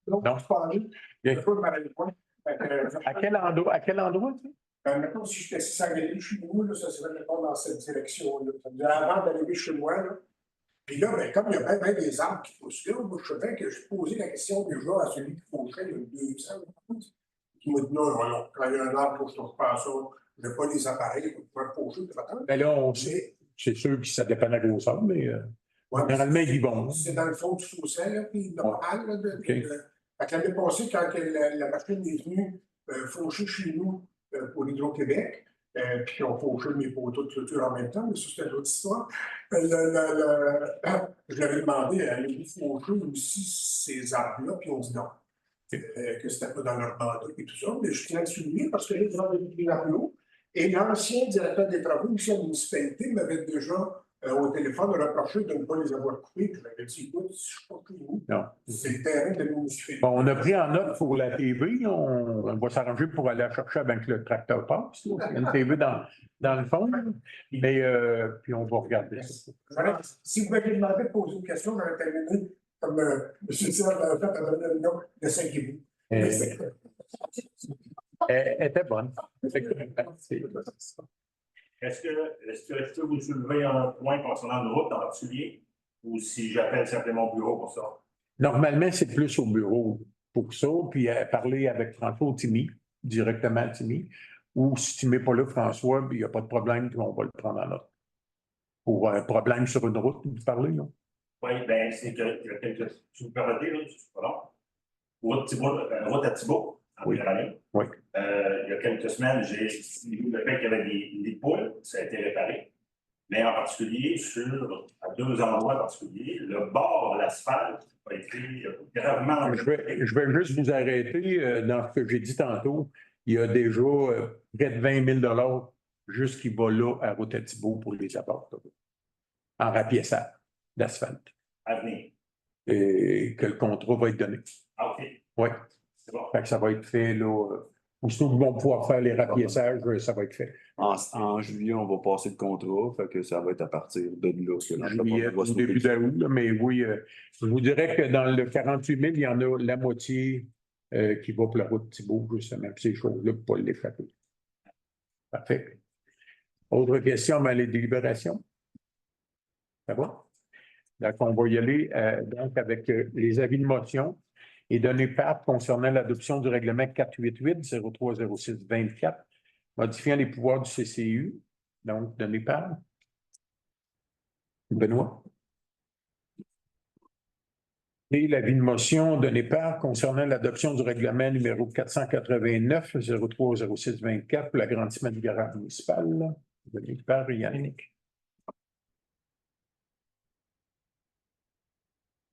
Non, Non. je parlais. Je ne peux pas me marier de point. À quel endroit? Tu sais? Mettons, si j'étais 600 galeries chez nous, là, ça serait mettons, dans cette direction-là. Ça veut dire avant d'arriver chez moi, là. Puis là, ben, comme il y a bien des arbres qui poussent là, moi, je savais que je posais la question déjà à celui qui fauchait il y a 2 ans. Qui m'a dit non, quand il y a un arbre, je ne trouve pas ça. Je n'ai pas les appareils pour pouvoir faucher. Ben là, on sait. C'est sûr que ça dépend de la grosseur, mais généralement, ils y vont. C'est dans le fond du fossé, là, puis normal. Là, Okay. L'année passée, quand la machine est venue faucher chez nous pour Hydro-Québec, puis on fauchait mes poteaux de clôture en même temps, mais ça, c'était une autre histoire. Je l'avais demandé, allez-vous faucher aussi ces arbres-là, puis on dit non. Que c'était pas dans leur mandat et tout ça, mais je tiens à le souligner parce que là, devant les arbres, et l'ancien directeur des travaux ici à la municipalité m'avait déjà au téléphone reproché de ne pas les avoir coupés. Je l'avais dit, écoute, si je ne suis pas chez vous, c'est le terrain de la municipalité. Bon, on a pris en note pour la TV. On va s'arranger pour aller la chercher avec le tracteur passe. Il y a une TV dans le fond. Mais puis on va regarder ça. Si vous m'aviez demandé de poser une question, j'aurais terminé comme M. Serre l'avait fait à la réunion de Saint-Guy. Elle était bonne. Est-ce que vous soulevez un point concernant une route en particulier ou si j'appelle simplement au bureau pour ça? Normalement, c'est plus au bureau pour ça, puis parler avec François Timmy, directement à Timmy, ou si tu ne mets pas là, François, il n'y a pas de problème, puis on va le prendre en note. Pour un problème sur une route, vous parlez, non? Oui, bien, c'est que il y a quelques. Si vous permettez, là, route à Thibault, en Péraline. Oui. Il y a quelques semaines, j'ai vu le fait qu'il y avait des poules, ça a été réparé. Mais en particulier, à 2 endroits en particulier, le bord de l'asphalte a été gravement. Je vais juste vous arrêter dans ce que j'ai dit tantôt. Il y a déjà près de 20 000 juste qui va là à Route à Thibault pour les apports en rapiessage d'asphalte. À venir. Et que le contrat va être donné. Ah, OK. Oui. C'est bon. Fait que ça va être fait là. Aussitôt qu'ils vont pouvoir faire les rapiessages, ça va être fait. En juillet, on va passer le contrat, fait que ça va être à partir de là. Juillet, au début d'août, mais oui, je vous dirais que dans le 48 000, il y en a la moitié qui va pour la route Thibault, justement, puis ces choses-là, pour ne pas l'échapper. Parfait. Autre question, les délibérations? Ça va? Donc, on va y aller donc avec les avis de motion et donner part concernant l'adoption du règlement 488-0306-24, modifiant les pouvoirs du CCU. Donc, donner part. Benoît. Et l'avis de motion donné part concernant l'adoption du règlement numéro 489-0306-24 pour l'agrandissement du garage municipal. Donné par Yannick.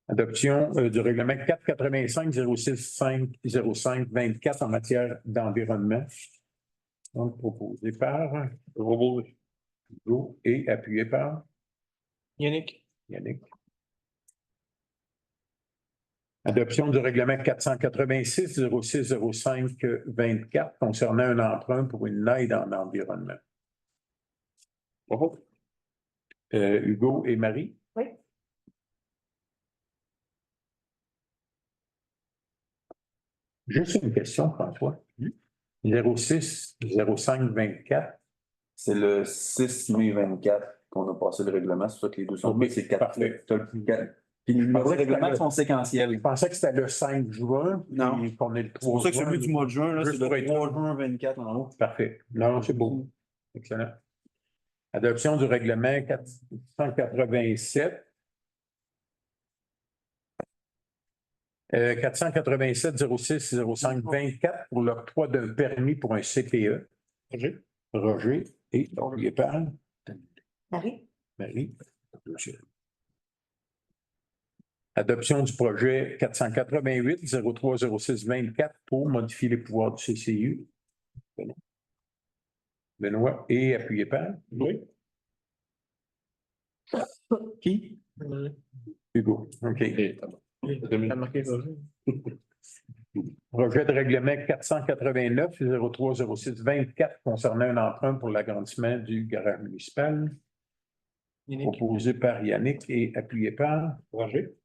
Adoption du règlement 485-06-5-05-24 en matière d'environnement. Donc, proposé par Hugo et appuyé par Yannick. Adoption du règlement 486-06-05-24 concernant un emprunt pour une aide en environnement. Hugo et Marie? Oui. Juste une question, François. 06-05-24. C'est le 6 mai 24 qu'on a passé le règlement. C'est ça que les deux sont. Okay, C'est 4. parfait. Puis les numéros de règlement sont séquentiels. Je pensais que c'était le 5 juin. Non. Puis qu'on est le 3 C'est pour ça que juin. celui du mois de juin, là, c'est Juste le pour être 3 juin 24 en haut. Parfait. Non, c'est beau. Excellent. Adoption du règlement 487. 487-06-05-24 pour l'octroi d'un permis pour un CPE. Roger et il parle. Marie? Marie. Adoption du projet 488-0306-24 pour modifier les pouvoirs du CCU. Benoît, et appuyé par? Oui. Qui? Hugo. OK. T'as marqué Roger. Projet de règlement 489-0306-24 concernant un emprunt pour l'agrandissement du garage municipal. Yannick. Proposé par Yannick et appuyé par? Roger.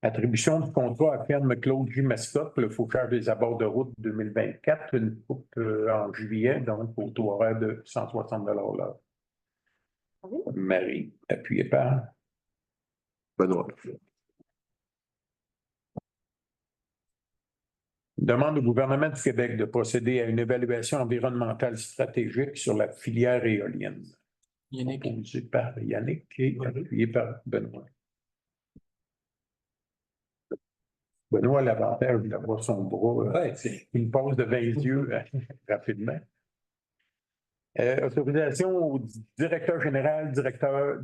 Attribution du contrat à ferme Claude J. Mascotte, le fauchage des abords de route 2024, une coupe en juillet, donc au taux horaire de 160 l'heure. Marie, appuyé par? Benoît. Demande au gouvernement du Québec de procéder à une évaluation environnementale stratégique sur la filière éolienne. Yannick. Proposé par Yannick et appuyé par Benoît. Benoît a l'avantage d'avoir son bras, une pause de 20 yeux rapidement. Autorisation au directeur général,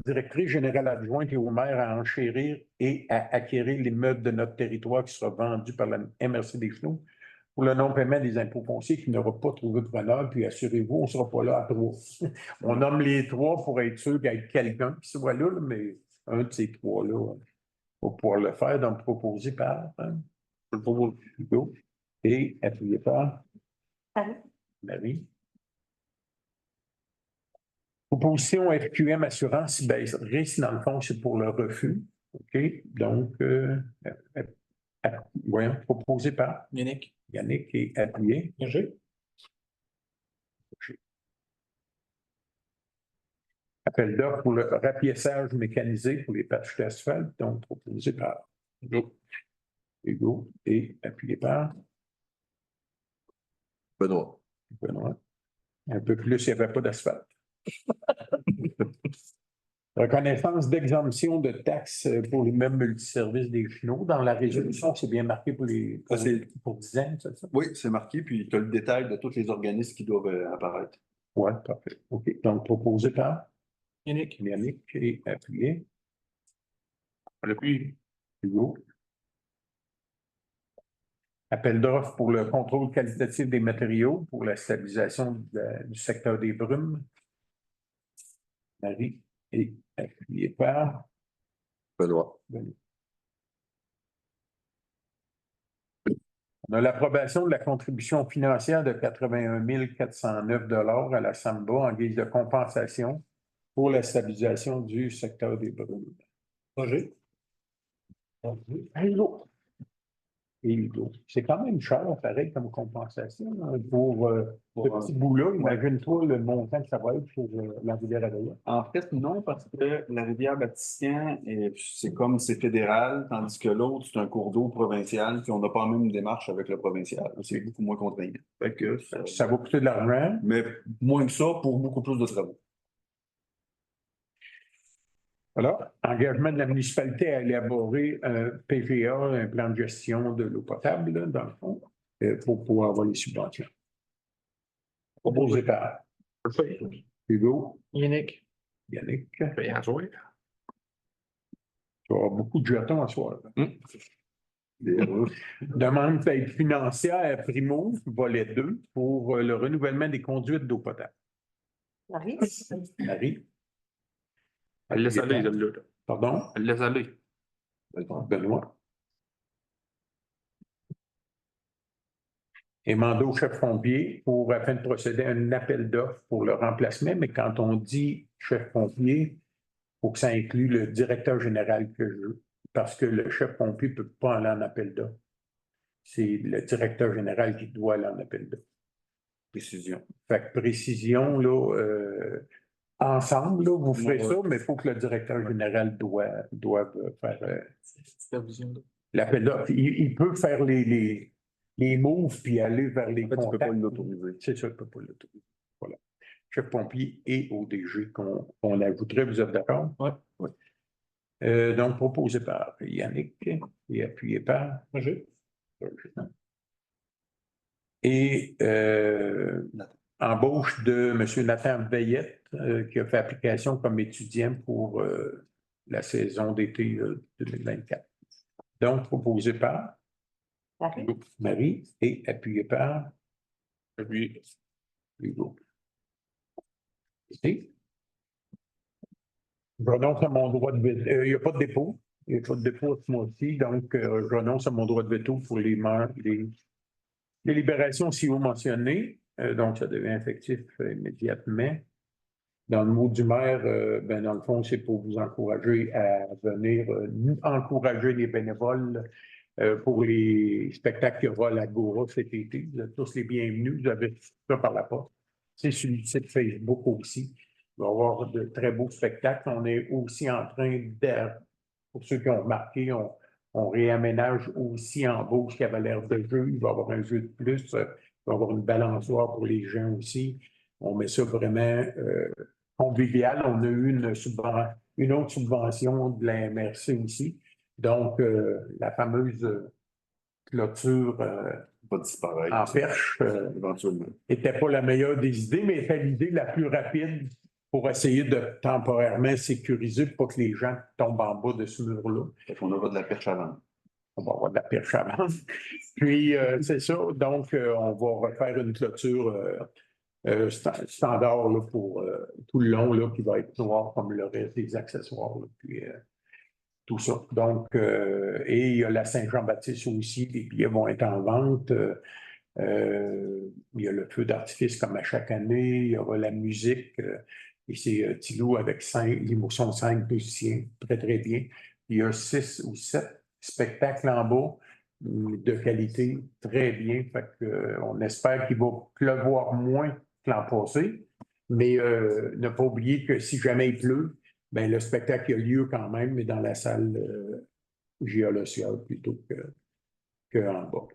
directrice générale adjointe et au maire à enchérir et à acquérir l'immeuble de notre territoire qui sera vendu par la MRC des Chenaux pour le non-paiement des impôts fonciers qui n'aura pas trouvé de preneur. Puis assurez-vous, on ne sera pas là à 3. On nomme les 3 pour être sûr qu'il y ait quelqu'un qui soit là, mais un de ces 3-là va pouvoir le faire. Donc, proposé par Hugo et appuyé par Marie. Proposition FQM Assurance risque, dans le fond, c'est pour le refus. OK? Donc, voyons, proposé par Yannick. Yannick et appuyé. Roger. Appel d'offres pour le rapiessage mécanisé pour les patchs d'asphalte, donc proposé par Hugo et appuyé par Benoît. Benoît. Un peu plus, il n'y avait pas d'asphalte. Reconnaissance d'exemption de taxes pour les mêmes multiservices des Chenaux. Dans la résolution, c'est bien marqué pour 10 ans, c'est ça? Oui, c'est marqué, puis tu as le détail de tous les organismes qui doivent apparaître. Oui, parfait. OK. Donc, proposé par Yannick. Yannick et appuyé. Appuyé. Hugo. Appel d'offres pour le contrôle qualitatif des matériaux pour la stabilisation du secteur des brumes. Marie et appuyé par Benoît. On a l'approbation de la contribution financière de 81 409 $ à la SAMBA en guise de compensation pour la stabilisation du secteur des brumes. Roger. Hugo. Et Hugo. C'est quand même cher, pareil, comme compensation hein, pour ce petit bout-là. Imagine-toi le montant que ça va être pour la rivière Adaya. En fait, non, parce que la rivière Baptistien, c'est comme c'est fédéral, tandis que l'autre, c'est un cours d'eau provincial, puis on n'a pas la même démarche avec le provincial. C'est beaucoup moins contraignant. Fait que Ça va coûter de l'argent. mais moins que ça pour beaucoup plus de travaux. Alors, engagement de la municipalité à élaborer un PGA, un plan de gestion de l'eau potable, là, dans le fond, pour pouvoir avoir les subventions. Proposé par Hugo, Yannick. Yannick. Bien joué. Tu vas avoir beaucoup de jetons à soir. Demande d'aide financière Primo, volet 2, pour le renouvellement des conduites d'eau potable. Marie? Marie. Elle laisse aller, celle-là. Pardon? Elle laisse aller. Benoît. Et mandat au chef pompier afin de procéder à un appel d'offres pour le remplacement. Mais quand on dit chef pompier, il faut que ça inclue le directeur général que je veux. Parce que le chef pompier ne peut pas aller en appel d'offres. C'est le directeur général qui doit aller en appel d'offres. Précision. Fait que précision, là, ensemble, là, vous ferez ça, mais il faut que le directeur général doive faire Supervision. l'appel d'offres. Il peut faire les moves puis aller vers les En fait, tu ne peux contacts. pas l'autoriser. C'est ça, il ne peut pas l'autoriser. Voilà. Chef pompier et ODG qu'on ajouterait, vous êtes d'accord? Oui. Oui. Donc, proposé par Yannick et appuyé par Roger. Et embauche de M. Nathan Veillette, qui a fait application comme étudiant pour la saison d'été 2024. Donc, proposé par Marie? Marie et appuyé par Lui, Hugo. Et je renonce à mon droit de veto. Il n'y a pas de dépôt. Il n'y a pas de dépôt ce mois-ci, donc je renonce à mon droit de veto pour les libérations si haut mentionnées. Donc, ça devient effectif immédiatement. Dans le mot du maire, ben, dans le fond, c'est pour vous encourager à venir encourager les bénévoles pour les spectacles qu'il y aura à l'Agora cet été. Vous êtes tous les bienvenus. Vous avez ça par la poste. C'est sur le site Facebook aussi. Il va y avoir de très beaux spectacles. On est aussi en train de, pour ceux qui ont remarqué, on réaménage aussi en Beauce qui avait l'air de jeu. Il va y avoir un jeu de plus. Il va y avoir une balançoire pour les gens aussi. On met ça vraiment convivial. On a eu une autre subvention de la MRC aussi. Donc, la fameuse clôture Pas disparaître. en perche Éventuellement. n'était pas la meilleure des idées, mais était l'idée la plus rapide pour essayer de temporairement sécuriser pour pas que les gens tombent en bas de ce mur-là. Fait qu'on aura de la perche à vendre. On va avoir de la perche à vendre. Puis, c'est ça. Donc, on va refaire une clôture standard là, pour tout le long, là, qui va être noir comme le reste des accessoires. Là, puis, tout ça. Donc, et il y a la Saint-Jean-Baptiste aussi, les billets vont être en vente. Il y a le feu d'artifice comme à chaque année, il y aura la musique, et c'est Thilou avec l'émotion de 5 musiciens, très très bien. Il y a 6 ou 7 spectacles en bas de qualité, très bien. Fait que, on espère qu'il va pleuvoir moins que l'an passé, mais ne pas oublier que si jamais il pleut, ben, le spectacle a lieu quand même, mais dans la salle géologiale plutôt qu'en bas.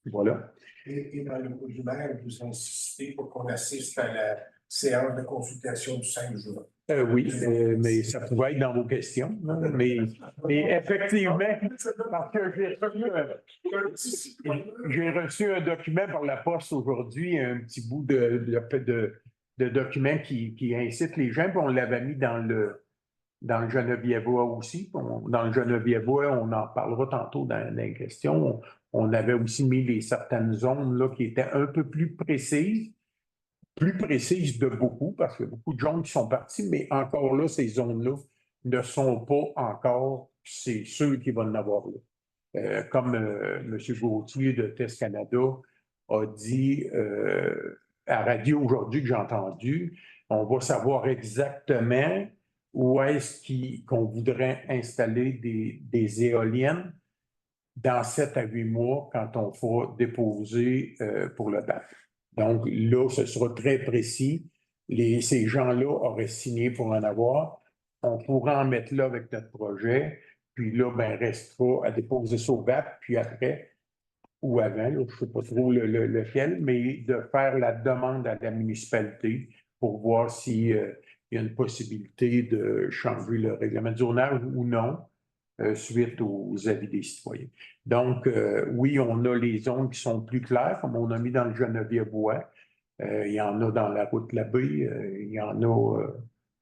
Voilà. Et dans le mot du maire, vous insistez pour qu'on assiste à la séance de consultation du 5 juin. Oui, mais ça pouvait être dans vos questions. Hein, mais effectivement, parce que j'ai reçu un document par la poste aujourd'hui, un petit bout de document qui incite les gens, puis on l'avait mis dans le Genevièvois aussi. Dans le Genevièvois, on en parlera tantôt dans les questions. On avait aussi mis certaines zones là, qui étaient un peu plus précises de beaucoup, parce qu'il y a beaucoup de gens qui sont partis, mais encore là, ces zones-là ne sont pas encore, c'est ceux qui vont en avoir là. Comme M. Gauthier de Test Canada a dit à radio aujourd'hui que j'ai entendu, on va savoir exactement où est-ce qu'on voudrait installer des éoliennes dans 7 à 8 mois quand on va déposer pour le BAP. Donc là, ce sera très précis. Ces gens-là auraient signé pour en avoir. On pourra en mettre là avec notre projet. Puis là, ben, restera à déposer ça au BAP. Puis après, ou avant, là, je ne sais pas trop lequel, mais de faire la demande à la municipalité pour voir s'il y a une possibilité de changer le règlement de zonage ou non, suite aux avis des citoyens. Donc, oui, on a les zones qui sont plus claires, comme on a mis dans le Genevièvois. Il y en a dans la route Labbé, il y en a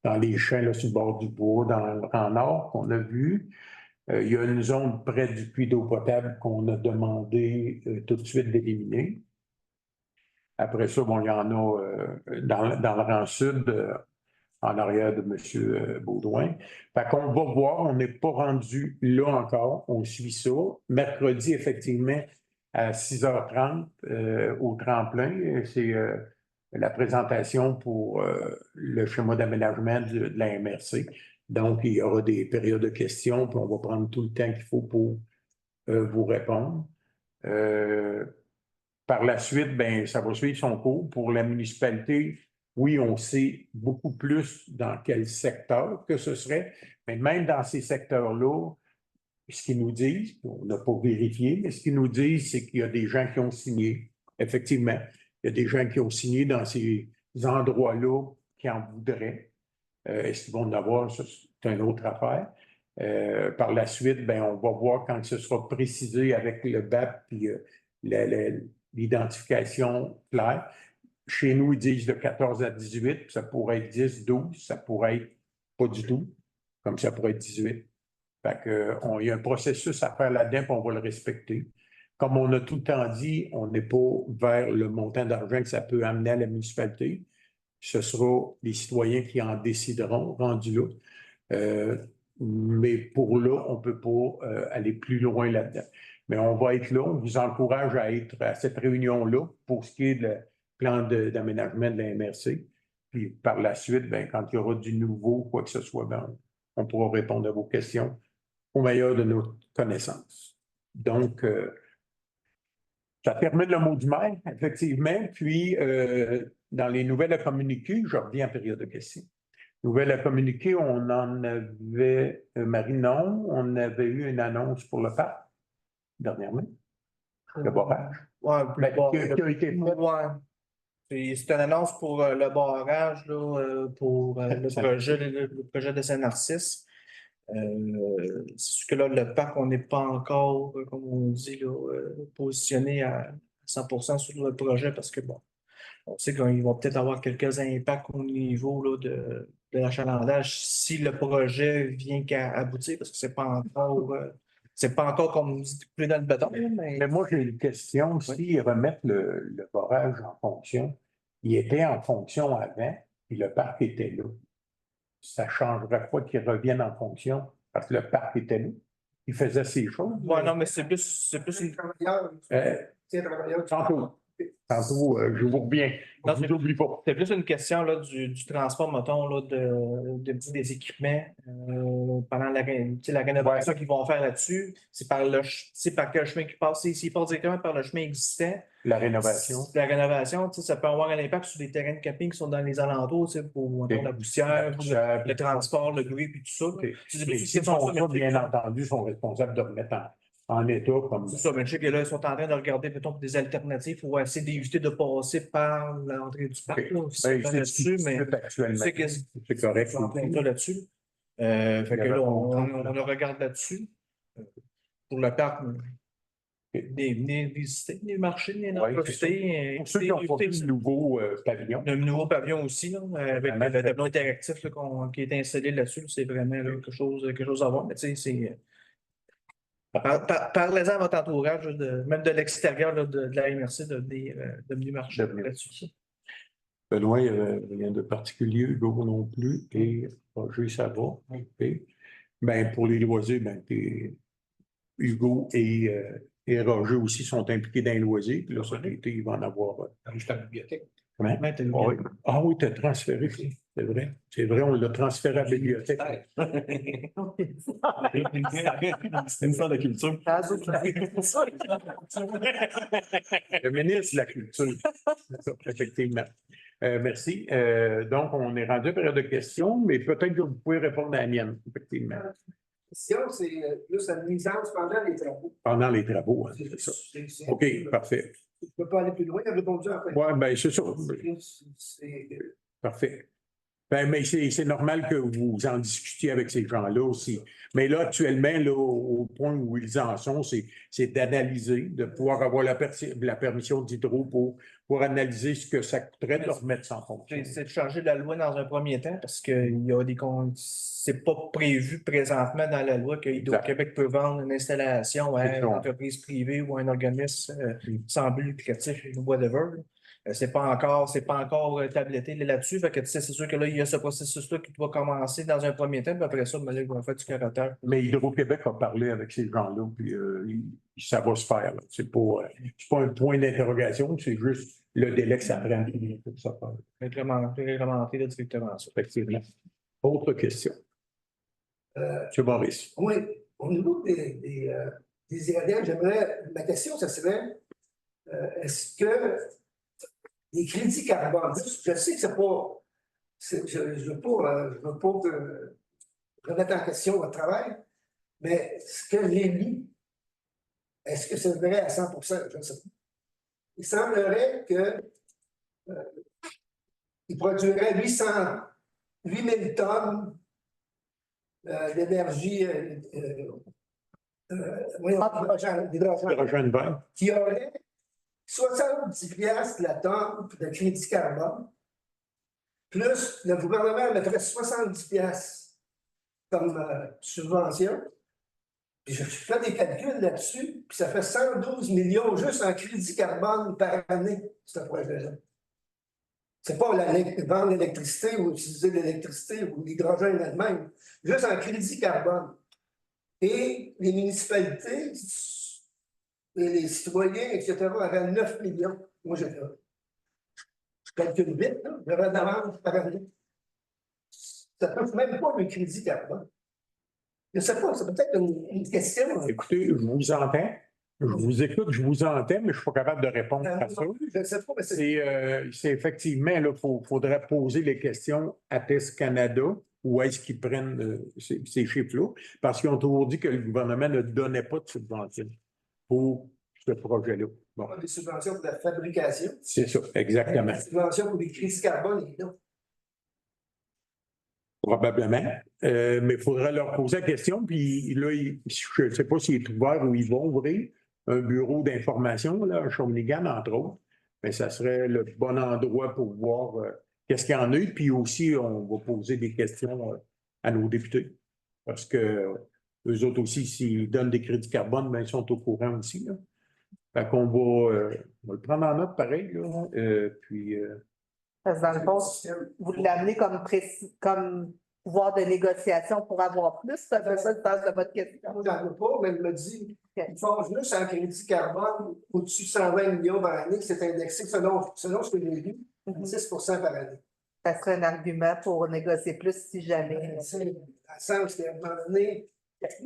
dans les champs là, sur le bord du bois, dans le Grand Nord qu'on a vu. Il y a une zone près du puits d'eau potable qu'on a demandé tout de suite d'éliminer. Après ça, bon, il y en a dans le rang sud, en arrière de M. Baudouin. Fait qu'on va voir, on n'est pas rendu là encore, on suit ça. Mercredi, effectivement, à 6h30 au tremplin, c'est la présentation pour le schéma d'aménagement de la MRC. Donc, il y aura des périodes de questions, puis on va prendre tout le temps qu'il faut pour vous répondre. Par la suite, ben, ça va suivre son cours. Pour la municipalité, oui, on sait beaucoup plus dans quel secteur que ce serait, mais même dans ces secteurs-là, ce qu'ils nous disent, on n'a pas vérifié, mais ce qu'ils nous disent, c'est qu'il y a des gens qui ont signé. Effectivement, il y a des gens qui ont signé dans ces endroits-là qui en voudraient. Est-ce qu'ils vont en avoir? C'est une autre affaire. Par la suite, ben, on va voir quand ce sera précisé avec le BAP et l'identification claire. chez nous, ils disent de 14 à 18, puis ça pourrait être 10, 12, ça pourrait être pas du tout, comme ça pourrait être 18. Fait que, il y a un processus à faire là-dedans, puis on va le respecter. Comme on a tout le temps dit, on n'est pas vers le montant d'argent que ça peut amener à la municipalité. Ce sera les citoyens qui en décideront, rendus là. Mais pour là, on ne peut pas aller plus loin là-dedans. Mais on va être là, on vous encourage à être à cette réunion-là pour ce qui est le plan d'aménagement de la MRC. Puis par la suite, ben, quand il y aura du nouveau, quoi que ce soit, ben, on pourra répondre à vos questions au meilleur de nos connaissances. Donc, ça termine le mot du maire, effectivement. Puis, dans les nouvelles à communiquer, je reviens en période de questions. Nouvelles à communiquer, on en avait, Marie, non, on avait eu une annonce pour le parc dernièrement, le barrage. Ouais, Ben, qui a été fait. ouais. C'est une annonce pour le barrage, là, pour le projet de Saint-Narcisse. C'est sûr que là, le parc, on n'est pas encore, comme on dit, là, positionné à 100% sur le projet parce que, bon, on sait qu'ils vont peut-être avoir quelques impacts au niveau là, de l'achalandage si le projet vient qu'à aboutir parce que c'est pas encore comme on dit plus dans le béton. Mais moi, j'ai une question. S'ils remettent le barrage en fonction, il était en fonction avant et le parc était là. Ça changerait pas qu'ils reviennent en fonction parce que le parc était là. Il faisait ses choses. Ouais, non, mais c'est plus une. Tantôt, je vous reviens. Non, Je vous oublie pas. C'est plus une question là, du transport, mettons, là, des équipements pendant la rénovation qu'ils vont faire là-dessus. C'est par quel chemin qu'ils passent. S'ils passent directement par le chemin existant. La rénovation. La rénovation, ça peut avoir un impact sur des terrains de camping qui sont dans les alentours, pour la poussière, le transport, le bruit, puis tout ça. S'ils font ça, bien entendu, sont responsables de remettre en état comme ça. Mais je sais que là, ils sont en train de regarder peut-être des alternatives pour essayer d'éviter de passer par l'entrée du parc. C'est correct. Là-dessus. Fait que là, on le regarde là-dessus. Pour le parc, venez visiter les marchés, venez en profiter. Pour ceux qui ont fait le nouveau pavillon. Le nouveau pavillon aussi, là, avec le tableau interactif là, qui est installé là-dessus, c'est vraiment là, quelque chose à voir. Mais tu sais, c'est. Parlez-en à votre entourage, même de l'extérieur de la MRC, de venir marcher là-dessus. Benoît, il n'y avait rien de particulier, Hugo non plus, et Roger, ça va. Okay. Ben, pour les loisirs, ben, Hugo et Roger aussi sont impliqués dans les loisirs. Puis là, cet été, il va en avoir. Juste à la bibliothèque. Comment? Oui. Ah oui, tu as transféré, c'est vrai. C'est vrai, on l'a transféré à la bibliothèque. C'est une sorte de culture. Le ministre de la Culture. Effectivement. Merci. Donc, on est rendu à la période de questions, mais peut-être que vous pouvez répondre à la mienne, effectivement. La question, c'est plus la nuisance pendant les travaux. Pendant les travaux, hein, c'est ça. OK, parfait. Je ne peux pas aller plus loin, il a répondu en fait. Oui, bien, c'est ça. Parfait. Ben, mais c'est normal que vous en discutiez avec ces gens-là aussi. Mais là, actuellement, là, au point où ils en sont, c'est d'analyser, de pouvoir avoir la permission d'Hydro pour analyser ce que ça coûterait de le remettre en fonction. C'est de changer la loi dans un premier temps parce que c'est pas prévu présentement dans la loi que Hydro-Québec peut vendre une installation à une entreprise privée ou à un organisme sans but lucratif ou whatever. C'est pas encore tabletté là-dessus. Fait que c'est sûr que là, il y a ce processus-là qui va commencer dans un premier temps, puis après ça, ils vont faire du caractère. Mais Hydro-Québec a parlé avec ces gens-là, puis ça va se faire. C'est pas un point d'interrogation, c'est juste le délai que ça prend pour ça faire. Réglementer directement ça. Effectivement. Autre question. M. Maurice. Oui, au niveau des IRAD, ma question, ça serait est-ce que les crédits carbone, je sais que c'est pas. Je ne veux pas remettre en question votre travail, mais ce que j'ai lu, est-ce que c'est vrai à 100%? Je ne sais pas. Il semblerait qu'il produirait 8 000 tonnes d'énergie d'hydrogène vert qui aurait 70 piastres la tonne de crédit carbone, plus le gouvernement mettrait 70 piastres comme subvention. Puis je fais des calculs là-dessus, puis ça fait 112 millions juste en crédit carbone par année, ce projet-là. C'est pas vendre l'électricité ou utiliser l'électricité ou l'hydrogène elle-même, juste en crédit carbone. Et les municipalités et les citoyens, etc., auraient 9 millions. Moi, je calcule vite, là, j'aurais d'avance par année. Ça ne peut même pas le crédit carbone. Je ne sais pas, c'est peut-être une question. Écoutez, je vous entends. Je vous écoute, je vous entends, mais je ne suis pas capable de répondre à ça. Je ne sais pas, mais c'est. C'est effectivement, il faudrait poser les questions à Test Canada, où est-ce qu'ils prennent ces chiffres-là, parce qu'ils ont toujours dit que le gouvernement ne donnait pas de subvention pour ce projet-là. Bon. Des subventions pour la fabrication. C'est ça, exactement. Des subventions pour les crédits carbone, non. Probablement. Mais il faudrait leur poser la question. Puis là, je ne sais pas s'il est ouvert ou ils vont ouvrir un bureau d'information là, à Shawinigan, entre autres. Mais ça serait le bon endroit pour voir qu'est-ce qu'il y en a. Puis aussi, on va poser des questions à nos députés. Parce que eux autres aussi, s'ils donnent des crédits carbone, bien, ils sont au courant aussi. Là. Fait qu'on va le prendre en note pareil. Là, puis. Parce que dans le fond, vous l'amenez comme pouvoir de négociation pour avoir plus, c'est un peu ça le sens de votre question. Moi, j'en veux pas, mais elle me dit, ils font juste en crédit carbone au-dessus de 120 millions par année, c'est indexé selon ce que j'ai lu, 6 par année. Ça serait un argument pour négocier plus si jamais. Dans le sens qu'à un moment donné,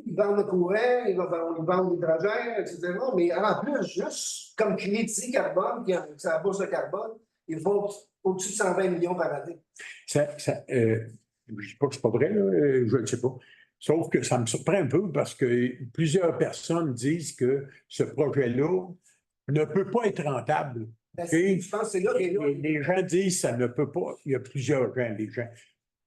ils vendent le courant, ils vendent l'hydrogène, etc. Mais en plus, juste comme crédit carbone, c'est la bourse de carbone, ils vont au-dessus de 120 millions par année. Je ne dis pas que ce n'est pas vrai, là, je ne sais pas. Sauf que ça me surprend un peu parce que plusieurs personnes disent que ce projet-là ne peut pas être rentable. Je pense que c'est là que les gens disent que ça ne peut pas. Il y a plusieurs gens, les gens.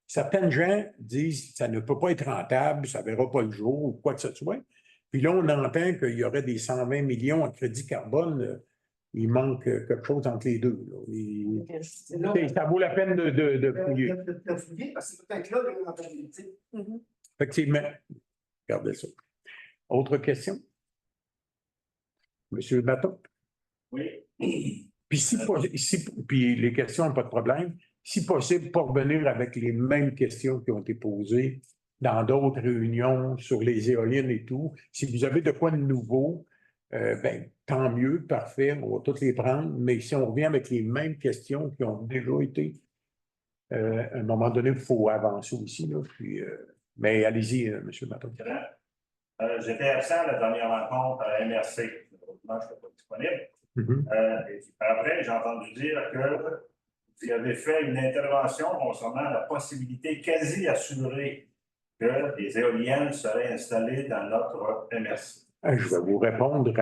Certains gens disent que ça ne peut pas être rentable, ça ne verra pas le jour ou quoi que ce soit. Puis là, on entend qu'il y aurait des 120 millions en crédit carbone. Il manque quelque chose entre les deux. Ça vaut la peine de fouiller. De fouiller, parce que c'est peut-être là une rentabilité. Effectivement. Regardez ça. Autre question? Monsieur Baton? Oui. Puis les questions n'ont pas de problème. Si possible, pas revenir avec les mêmes questions qui ont été posées dans d'autres réunions sur les éoliennes et tout. Si vous avez de quoi de nouveau, ben, tant mieux, parfait, on va toutes les prendre. Mais si on revient avec les mêmes questions qui ont déjà été, à un moment donné, il faut avancer aussi. Là, puis, mais allez-y, M. Maton. J'étais absent à la dernière rencontre à la MRC. Malheureusement, je n'étais pas disponible. Et après, j'ai entendu dire que vous avez fait une intervention concernant la possibilité quasi assurée que des éoliennes seraient installées dans notre MRC. Je vais vous répondre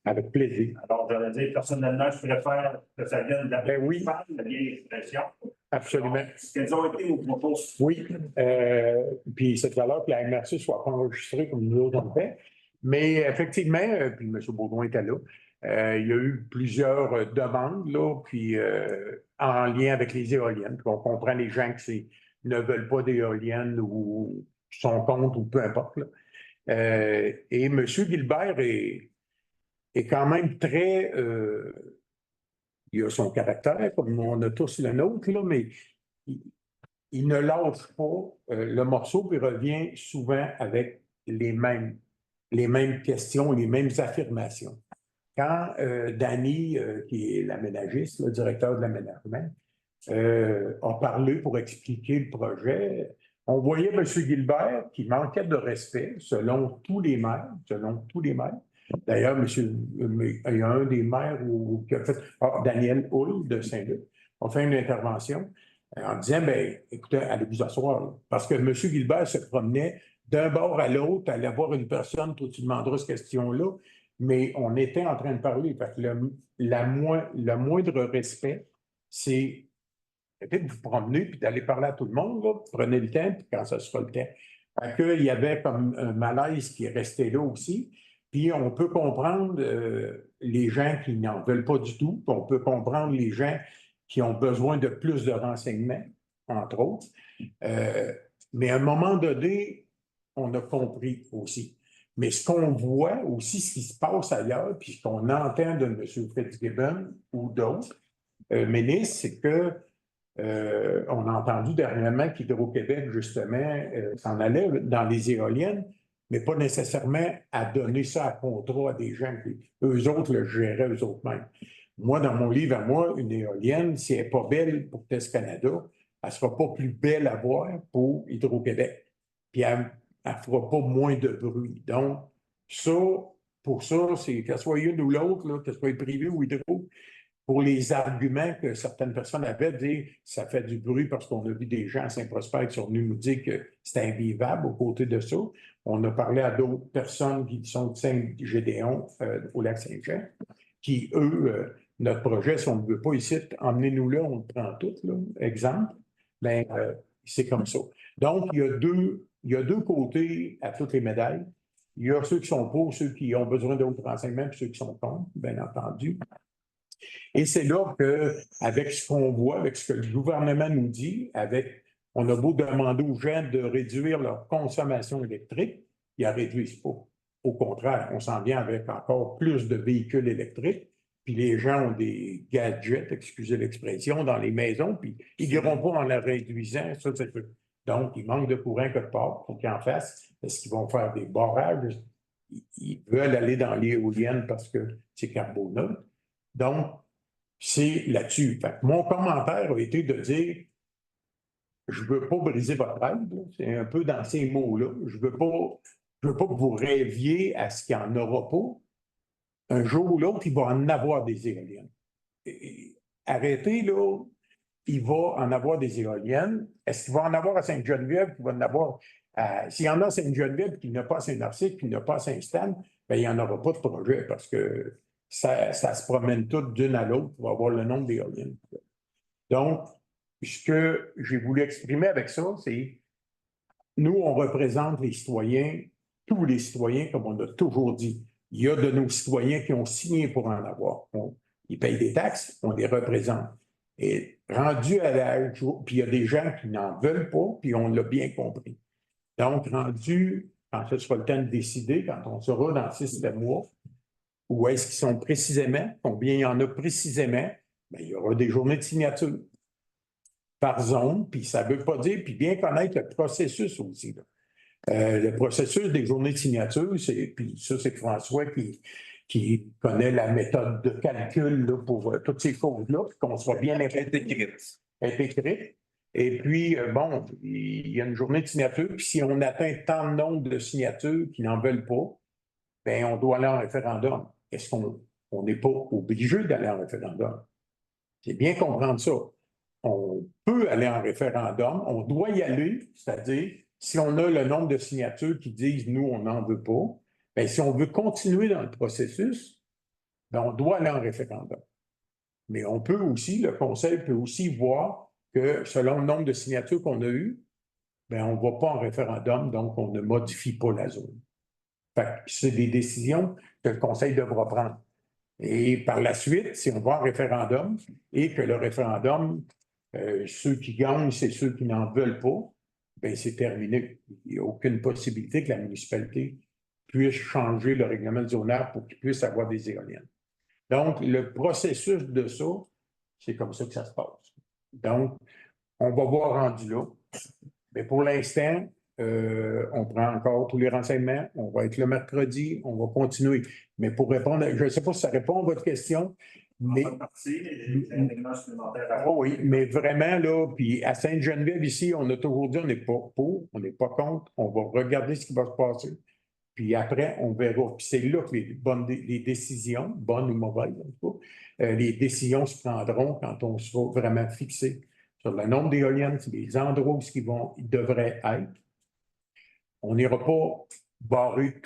avec plaisir. Alors, j'allais dire, personnellement, je préfère que ça vienne de la vieille expression. Absolument. Quels ont été vos propos? Oui. Puis c'est tout à l'heure que la MRC ne soit pas enregistrée comme nous autres on fait. Mais effectivement, puis M. Baudouin était là, il y a eu plusieurs demandes, là, puis en lien avec les éoliennes. Puis on comprend les gens qui ne veulent pas d'éoliennes ou sont contre ou peu importe. Là. Et M. Guilbert est quand même très... il a son caractère, comme on a tous le nôtre, là, mais il ne lâche pas le morceau, puis revient souvent avec les mêmes questions, les mêmes affirmations. Quand Danny, qui est l'aménagiste, le directeur de l'aménagement, a parlé pour expliquer le projet, on voyait M. Guilbert qui manquait de respect selon tous les maires, D'ailleurs, il y a un des maires qui a fait, Daniel Hull de Saint-Luc, a fait une intervention en disant, bien, écoutez, allez vous asseoir. Là. Parce que M. Guilbert se promenait d'un bord à l'autre, allait voir une personne, toi, tu demanderas cette question-là, mais on était en train de parler. Fait que le moindre respect, c'est peut-être de vous promener puis d'aller parler à tout le monde, là, prenez le temps, puis quand ça sera le temps. Fait qu'il y avait comme un malaise qui est resté là aussi. Puis on peut comprendre les gens qui n'en veulent pas du tout, puis on peut comprendre les gens qui ont besoin de plus de renseignements, entre autres. Mais à un moment donné, on a compris aussi. Mais ce qu'on voit aussi, ce qui se passe ailleurs, puis ce qu'on entend de M. Fitzgibbon ou d'autres ministres, c'est que on a entendu dernièrement qu'Hydro-Québec, justement, s'en allait dans les éoliennes, mais pas nécessairement à donner ça à contrat à des gens qui, eux autres, le géraient eux autres mêmes. Moi, dans mon livre à moi, une éolienne, si elle n'est pas belle pour Test Canada, elle ne sera pas plus belle à voir pour Hydro-Québec. Puis elle ne fera pas moins de bruit. Donc, ça, pour ça, c'est qu'elle soit une ou l'autre, qu'elle soit privée ou Hydro, pour les arguments que certaines personnes avaient, dire ça fait du bruit parce qu'on a vu des gens à Saint-Prosper qui sont venus nous dire que c'était invivable aux côtés de ça. On a parlé à d'autres personnes qui sont de Saint-Gédéon au Lac-Saint-Jean, qui, eux, notre projet, si on ne veut pas ici, emmenez-nous là, on le prend tout, là, exemple. Bien, c'est comme ça. Donc, il y a deux côtés à toutes les médailles. Il y a ceux qui sont pour, ceux qui ont besoin d'autres renseignements, puis ceux qui sont contre, bien entendu. Et c'est là qu'avec ce qu'on voit, avec ce que le gouvernement nous dit, on a beau demander aux gens de réduire leur consommation électrique, ils ne réduisent pas. Au contraire, on s'en vient avec encore plus de véhicules électriques, puis les gens ont des gadgets, excusez l'expression, dans les maisons, puis ils n'iront pas en la réduisant. Ça, donc, il manque de courant quelque part, il faut qu'ils en fassent. Est-ce qu'ils vont faire des barrages? Ils veulent aller dans l'éolienne parce que c'est carboneutre. Donc, c'est là-dessus. Mon commentaire a été de dire, je ne veux pas briser votre rêve, c'est un peu dans ces mots-là. Je ne veux pas que vous rêviez à ce qu'il n'y en aura pas. Un jour ou l'autre, il va en avoir des éoliennes. Arrêtez, là, il va en avoir des éoliennes. Est-ce qu'il va en avoir à Sainte-Geneviève, qu'il va en avoir s'il y en a à Sainte-Geneviève, qu'il n'y en a pas à Saint-Narcisse, qu'il n'y en a pas à Saint-Stan, bien, il n'y en aura pas de projet parce que ça se promène tout d'une à l'autre pour avoir le nombre d'éoliennes. Donc, ce que j'ai voulu exprimer avec ça, c'est nous, on représente les citoyens, tous les citoyens, comme on a toujours dit. Il y a de nos citoyens qui ont signé pour en avoir. Ils payent des taxes, on les représente. Et rendu à l'âge, puis il y a des gens qui n'en veulent pas, puis on l'a bien compris. Donc, rendu, quand ce sera le temps de décider, quand on sera dans 6 mois, où est-ce qu'ils sont précisément, combien il y en a précisément, bien, il y aura des journées de signature par zone, puis ça ne veut pas dire, puis bien connaître le processus aussi. Le processus des journées de signature, puis ça, c'est François qui connaît la méthode de calcul là, pour toutes ces choses-là, puis qu'on soit bien écrite. Et puis, bon, il y a une journée de signature, puis si on atteint tant de nombre de signatures qui n'en veulent pas, bien, on doit aller en référendum. Est-ce qu'on n'est pas obligé d'aller en référendum? C'est bien comprendre ça. On peut aller en référendum, on doit y aller, c'est-à-dire, si on a le nombre de signatures qui disent « nous, on n'en veut pas », bien, si on veut continuer dans le processus, bien, on doit aller en référendum. Mais on peut aussi, le Conseil peut aussi voir que selon le nombre de signatures qu'on a eues, bien, on ne va pas en référendum, donc on ne modifie pas la zone. C'est des décisions que le Conseil devra prendre. Et par la suite, si on va en référendum et que le référendum, ceux qui gagnent, c'est ceux qui n'en veulent pas, bien, c'est terminé. Il n'y a aucune possibilité que la municipalité puisse changer le règlement de zonage pour qu'il puisse avoir des éoliennes. Donc, le processus de ça, c'est comme ça que ça se passe. Donc, on va voir rendu là. Mais pour l'instant, on prend encore tous les renseignements. On va être le mercredi. On va continuer. Mais pour répondre, je ne sais pas si ça répond à votre question. Mais, oui, mais vraiment, là, puis à Sainte-Geneviève, ici, on a toujours dit on n'est pas pour, on n'est pas contre. On va regarder ce qui va se passer. Puis après, on verra. Puis c'est là que les décisions, bonnes ou mauvaises, en tout cas, les décisions se prendront quand on sera vraiment fixé sur le nombre d'éoliennes, les endroits où ils devraient être. On n'ira pas barrer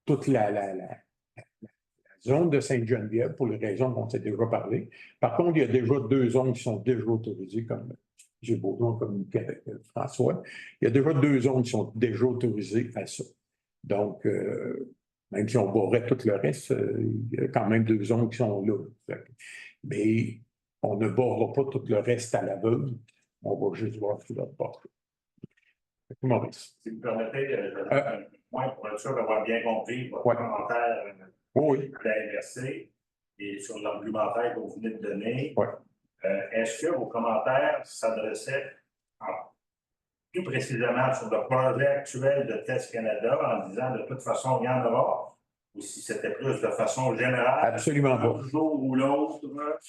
toute la zone de Sainte-Geneviève pour les raisons dont on s'est déjà parlé. Par contre, il y a déjà 2 zones qui sont déjà autorisées, comme j'ai beau communiquer avec François. Il y a déjà 2 zones qui sont déjà autorisées à ça. Donc, Même si on barrait tout le reste, il y a quand même 2 zones qui sont là. Mais on ne barrera pas tout le reste à l'aveugle. On va juste voir tout l'autre bord. Maurice. Si vous permettez, un point pour être sûr d'avoir bien compris votre commentaire Oui. à la MRC et sur l'argumentaire que vous venez de donner. Oui. Est-ce que vos commentaires s'adressaient plus précisément sur le projet actuel de Test Canada en disant de toute façon, il y en aura, ou si c'était plus de façon générale? Absolument pas. Un jour ou l'autre.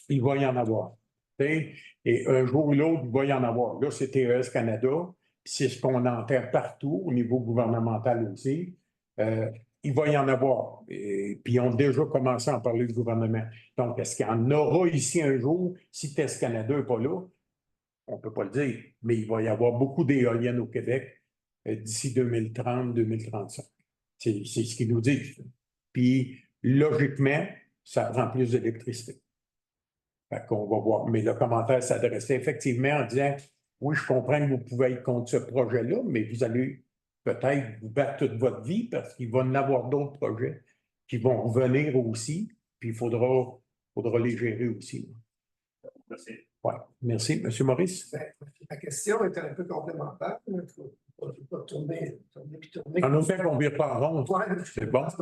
Il va y en avoir. Et un jour ou l'autre, il va y en avoir. Là, c'est TES Canada. C'est ce qu'on entend partout, au niveau gouvernemental aussi. Il va y en avoir. Et puis, ils ont déjà commencé à en parler du gouvernement. Donc, est-ce qu'il y en aura ici un jour si Test Canada n'est pas là? On ne peut pas le dire, mais il va y avoir beaucoup d'éoliennes au Québec d'ici 2030-2035. C'est ce qu'ils nous disent. Puis, logiquement, ça prend plus d'électricité. Fait qu'on va voir. Mais le commentaire s'adressait effectivement en disant « Oui, je comprends que vous pouvez être contre ce projet-là, mais vous allez peut-être vous battre toute votre vie parce qu'il va y en avoir d'autres projets qui vont revenir aussi, puis il faudra les gérer aussi. » Merci. Ouais. Merci. M. Maurice? La question est un peu complémentaire. Il ne faut pas tourner. En autant qu'on ne vire pas en rond, c'est bon. Je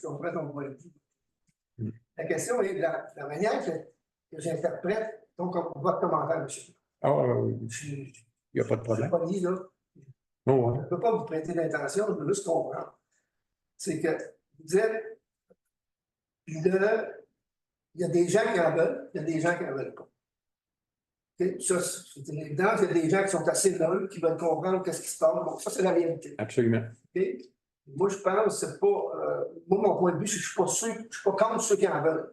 comprends ton point de vue. La question est la manière que j'interprète votre commentaire, monsieur. Il n'y a pas de problème. Je ne suis pas là. Oh, Je ne peux pas vous prêter d'intention, je veux juste comprendre. C'est que vous dites, il y a des gens qui en veulent, il y a des gens qui n'en veulent pas. Ça, c'est une évidence. Il y a des gens qui sont assez neutres, qui veulent comprendre ce qui se passe. Bon, ça, c'est la réalité. Absolument. Okay? Moi, je pense que c'est pas. Moi, mon point de vue, je ne suis pas sûr, je ne suis pas contre ceux qui en veulent.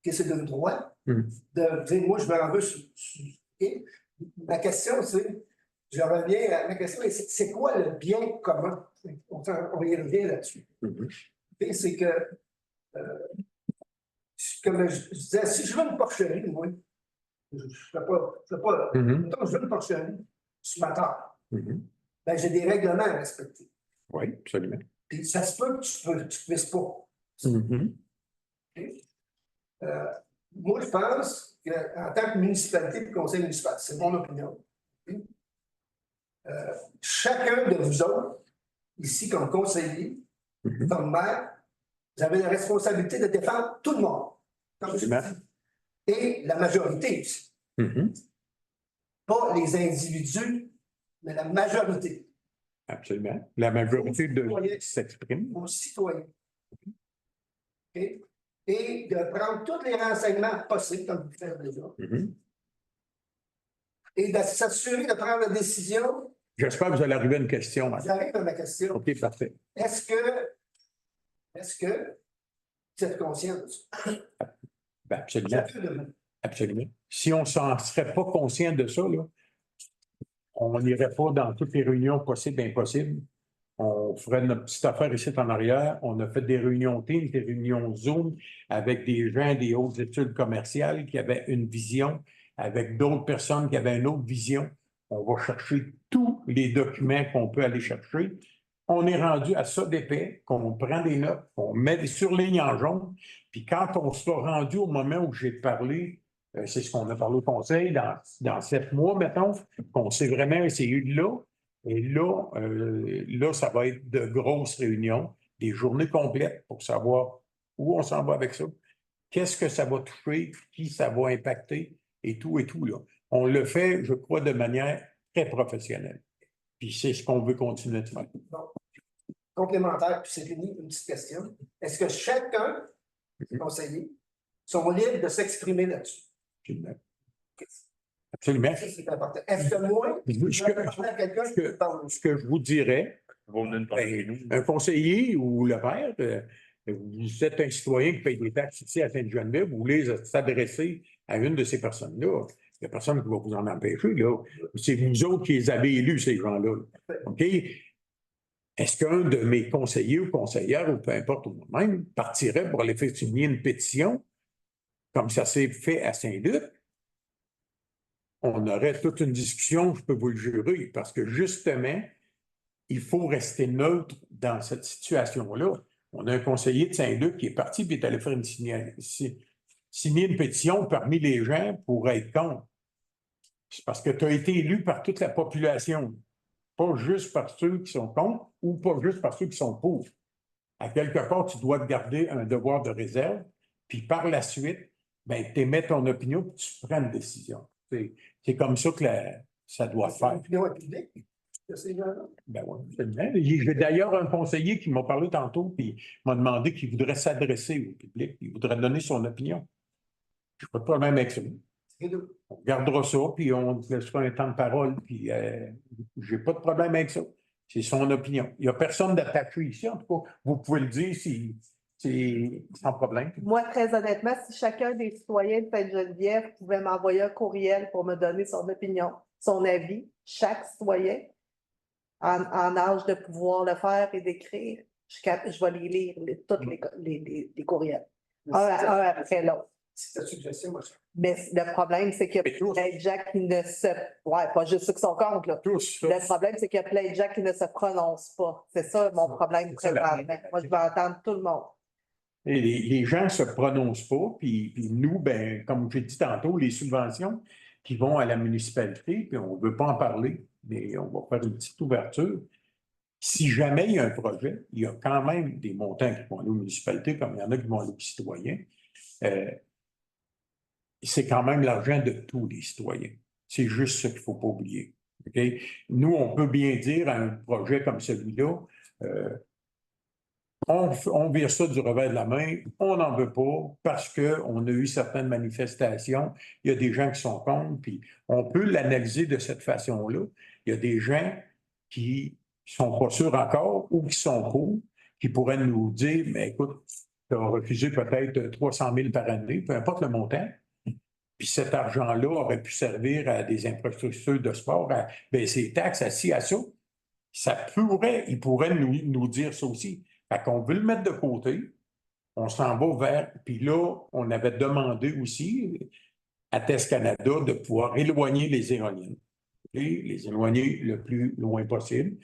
Okay? C'est le droit de dire, moi, je veux en veux. Okay? La question, c'est. Je reviens à la question, c'est quoi le bien commun? On y revient là-dessus. Okay? C'est que, comme je disais, si je veux une porcherie, moi, je ne fais pas. Mettons, je veux une porcherie sur ma terre. Ben, j'ai des règlements à respecter. Oui, absolument. Puis ça se peut que tu ne puisses pas. Okay? Moi, je pense qu'en tant que municipalité et conseil municipal, c'est mon opinion. Okay? Chacun de vous autres, ici comme conseiller, comme maire, vous avez la responsabilité de défendre tout le monde. Comme je dis. Et la majorité aussi. Pas les individus, mais la majorité. Absolument. La majorité s'exprime. Aux citoyens. Okay? Et de prendre tous les renseignements possibles, comme vous faites déjà. Et de s'assurer de prendre la décision. J'espère que vous allez arriver à une question. J'arrive à ma question. OK, parfait. Est-ce que vous êtes conscient de ça? Ben, absolument. Absolument. Si on ne s'en serait pas conscient de ça, là, on n'irait pas dans toutes les réunions possibles et impossibles. On ferait notre petite affaire ici en arrière. On a fait des réunions Teams, des réunions Zoom avec des gens des hautes études commerciales qui avaient une vision, avec d'autres personnes qui avaient une autre vision. On va chercher tous les documents qu'on peut aller chercher. On est rendu à ça d'épais, qu'on prend des notes, qu'on met des surlignes en jaune. Puis quand on sera rendu au moment où j'ai parlé, c'est ce qu'on a parlé au conseil, dans 7 mois, mettons, qu'on s'est vraiment essayé de là. Et là, ça va être de grosses réunions, des journées complètes pour savoir où on s'en va avec ça, qu'est-ce que ça va toucher, qui ça va impacter et tout là. On le fait, je crois, de manière très professionnelle. Puis c'est ce qu'on veut continuer de faire. Bon. Complémentaire, puis c'est fini, une petite question. Est-ce que chacun des conseillers sont libres de s'exprimer là-dessus? Absolument. Absolument. Ça, c'est important. Est-ce que moi, je peux parler à quelqu'un qui parle? Ce que je vous dirais, un conseiller ou le maire, vous êtes un citoyen qui paye des taxes ici à Sainte-Geneviève, vous voulez s'adresser à une de ces personnes-là. Il n'y a personne qui va vous en empêcher, là. C'est vous autres qui les avez élus, ces gens-là. OK? Est-ce qu'un de mes conseillers ou conseillères, ou peu importe, ou moi-même, partirait pour aller faire signer une pétition, comme ça s'est fait à Saint-Luc? On aurait toute une discussion, je peux vous le jurer, parce que justement, il faut rester neutre dans cette situation-là. On a un conseiller de Saint-Luc qui est parti et est allé faire signer une pétition parmi les gens pour être contre. C'est parce que tu as été élu par toute la population, pas juste par ceux qui sont contre ou pas juste par ceux qui sont pour. À quelque part, tu dois te garder un devoir de réserve, puis par la suite, ben, tu émets ton opinion et tu prends une décision. C'est comme ça que ça doit se faire. L'opinion est publique de ces gens-là. Ben oui, absolument. J'ai d'ailleurs un conseiller qui m'a parlé tantôt, puis m'a demandé qu'il voudrait s'adresser au public, il voudrait donner son opinion. Je n'ai pas de problème avec ça. On gardera ça, puis on laissera un temps de parole, puis j'ai pas de problème avec ça. C'est son opinion. Il n'y a personne d'attaqué ici, en tout cas. Vous pouvez le dire si c'est sans problème. Moi, très honnêtement, si chacun des citoyens de Sainte-Geneviève pouvait m'envoyer un courriel pour me donner son opinion, son avis, chaque citoyen, en âge de pouvoir le faire et d'écrire, je vais les lire, tous les courriels. Un après l'autre. C'est ta suggestion, moi. Mais le problème, c'est qu'il y a plein de gens qui ne se... Ouais, pas juste ceux qui sont contre, là. Tous. Le problème, c'est qu'il y a plein de gens qui ne se prononcent pas. C'est ça mon problème présentement. Moi, je vais entendre tout le monde. Et les gens ne se prononcent pas, puis nous, ben, comme j'ai dit tantôt, les subventions qui vont à la municipalité, puis on ne veut pas en parler, mais on va faire une petite ouverture. Si jamais il y a un projet, il y a quand même des montants qui vont aller aux municipalités, comme il y en a qui vont aller aux citoyens. C'est quand même l'argent de tous les citoyens. C'est juste ce qu'il ne faut pas oublier. Okay? Nous, on peut bien dire à un projet comme celui-là, on vire ça du revers de la main, on n'en veut pas parce qu'on a eu certaines manifestations, il y a des gens qui sont contre, puis on peut l'analyser de cette façon-là. Il y a des gens qui ne sont pas sûrs encore ou qui sont pour, qui pourraient nous dire, mais écoute, tu as refusé peut-être 300 000 par année, peu importe le montant. Puis cet argent-là aurait pu servir à des infrastructures de sport, à baisser les taxes, à ci, à ça. Il pourrait nous dire ça aussi. Fait qu'on veut le mettre de côté, on s'en va vers... Puis là, on avait demandé aussi à TES Canada de pouvoir éloigner les éoliennes. Et les éloigner le plus loin possible.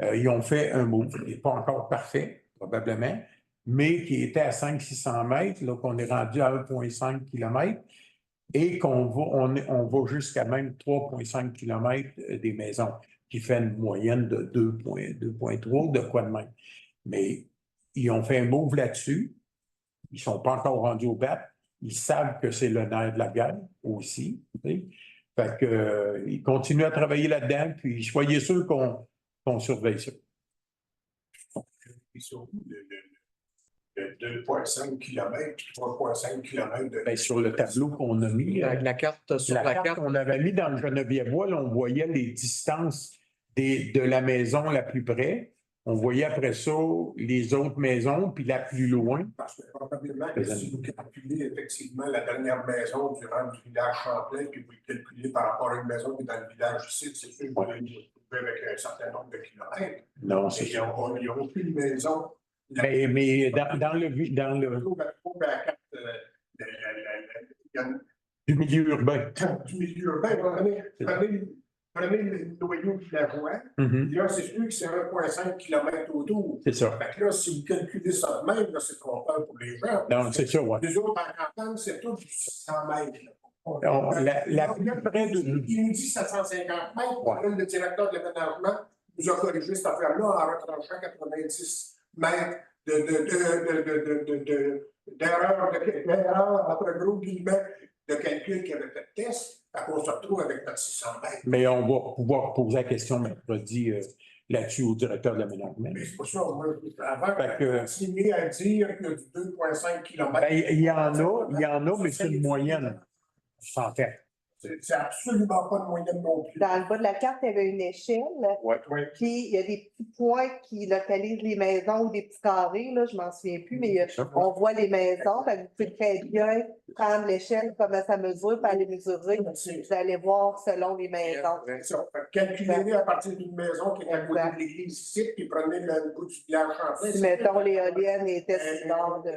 Ils ont fait un move, il n'est pas encore parfait, probablement, mais qui était à 500-600 mètres, là qu'on est rendu à 1,5 km. Et qu'on va jusqu'à même 3,5 km des maisons, qui fait une moyenne de 2,3, de quoi de même. Mais ils ont fait un move là-dessus. Ils ne sont pas encore rendus au BAP. Ils savent que c'est le nerf de la guerre aussi. Tu sais. Fait que, ils continuent à travailler là-dedans, puis soyez sûrs qu'on surveille ça. De 2,5 km, 3,5 km de... Bien, sur le tableau qu'on a mis, La carte sur la carte. qu'on avait mis dans le Genevièvois, là, on voyait les distances de la maison la plus près. On voyait après ça les autres maisons, puis la plus loin. Parce que probablement que si vous calculez effectivement la dernière maison durant le village Champlain, puis vous le calculez par rapport à une maison qui est dans le village ici, c'est sûr que vous allez vous retrouver avec un certain nombre de kilomètres. Non, c'est ça. Il n'y a aucune maison. Mais dans le du milieu urbain. Du milieu urbain, prenez le noyau de la voie. Là, c'est sûr que c'est 1,5 km autour. C'est ça. Fait que là, si vous calculez ça de même, là, c'est trompeur pour les gens. Non, c'est ça, oui. Les autres en campagne, c'est tout du 600 mètres. La plus près de... Il nous dit 750 mètres. Le directeur de l'aménagement nous a corrigé cette affaire-là en retranchant 90 mètres d'erreur, entre gros guillemets, de calcul qui avait fait de test. On se retrouve avec notre 600 mètres. Mais on va pouvoir poser la question mercredi là-dessus au directeur de l'aménagement. Mais c'est pas ça. Moi, avant de continuer à dire qu'il y a du 2,5 km. Ben, il y en a, mais c'est une moyenne. Sans fait. C'est absolument pas de moyenne non plus. Dans le bas de la carte, il y avait une échelle. Puis il y a des petits points qui localisent les maisons ou des petits carrés, là, je m'en souviens plus, mais on voit les maisons. Fait que vous pouvez très bien prendre l'échelle, comment ça mesure, puis aller mesurer. Vous allez voir selon les maisons. Calculez à partir d'une maison qui est à côté de l'église ici, puis prenez le bout du village Champlain. Si, mettons, l'éolienne était sur nord de...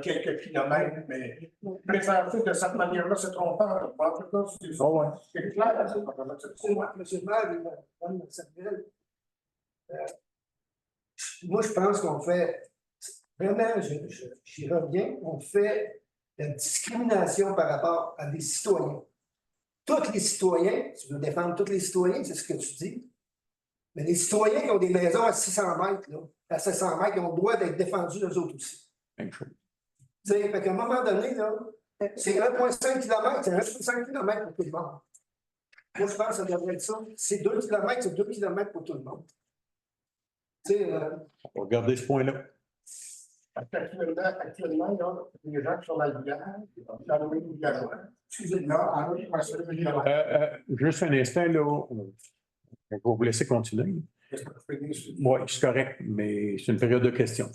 quelques kilomètres, mais présenter de cette manière-là, c'est trompeur. En tout cas, c'est clair. Monsieur le maire, dans cette ville, moi, je pense qu'on fait vraiment, j'y reviens, on fait la discrimination par rapport à des citoyens. Tous les citoyens, tu veux défendre tous les citoyens, c'est ce que tu dis. Mais les citoyens qui ont des maisons à 600 mètres, là, à 700 mètres, ils ont le droit d'être défendus eux autres aussi. Même chose. Tu sais, fait qu'à un moment donné, là, c'est 1,5 km, c'est 1,5 km pour tout le monde. Moi, je pense que ça devrait être ça. C'est 2 km, c'est 2 km pour tout le monde. Tu sais, On va regarder ce point-là. Actuellement, là, les gens qui sont dans le village, dans le milieu villageois, excusez-moi, Juste un instant, là, on va vous laisser continuer. Oui, c'est correct, mais c'est une période de questions.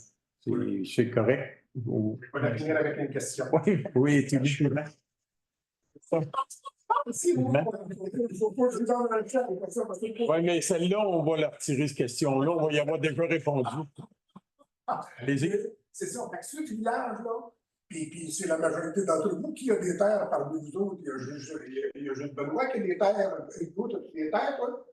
C'est correct. On va finir avec une question. Oui, oui, effectivement. Oui, mais celle-là, on va la retirer, cette question-là. On va y avoir déjà répondu. Allez-y. C'est ça. Fait que ce village, là, puis c'est la majorité d'entre vous qui a des terres parmi vous autres. Il y a juste Benoît qui a des terres. Et vous, tu as des terres, toi?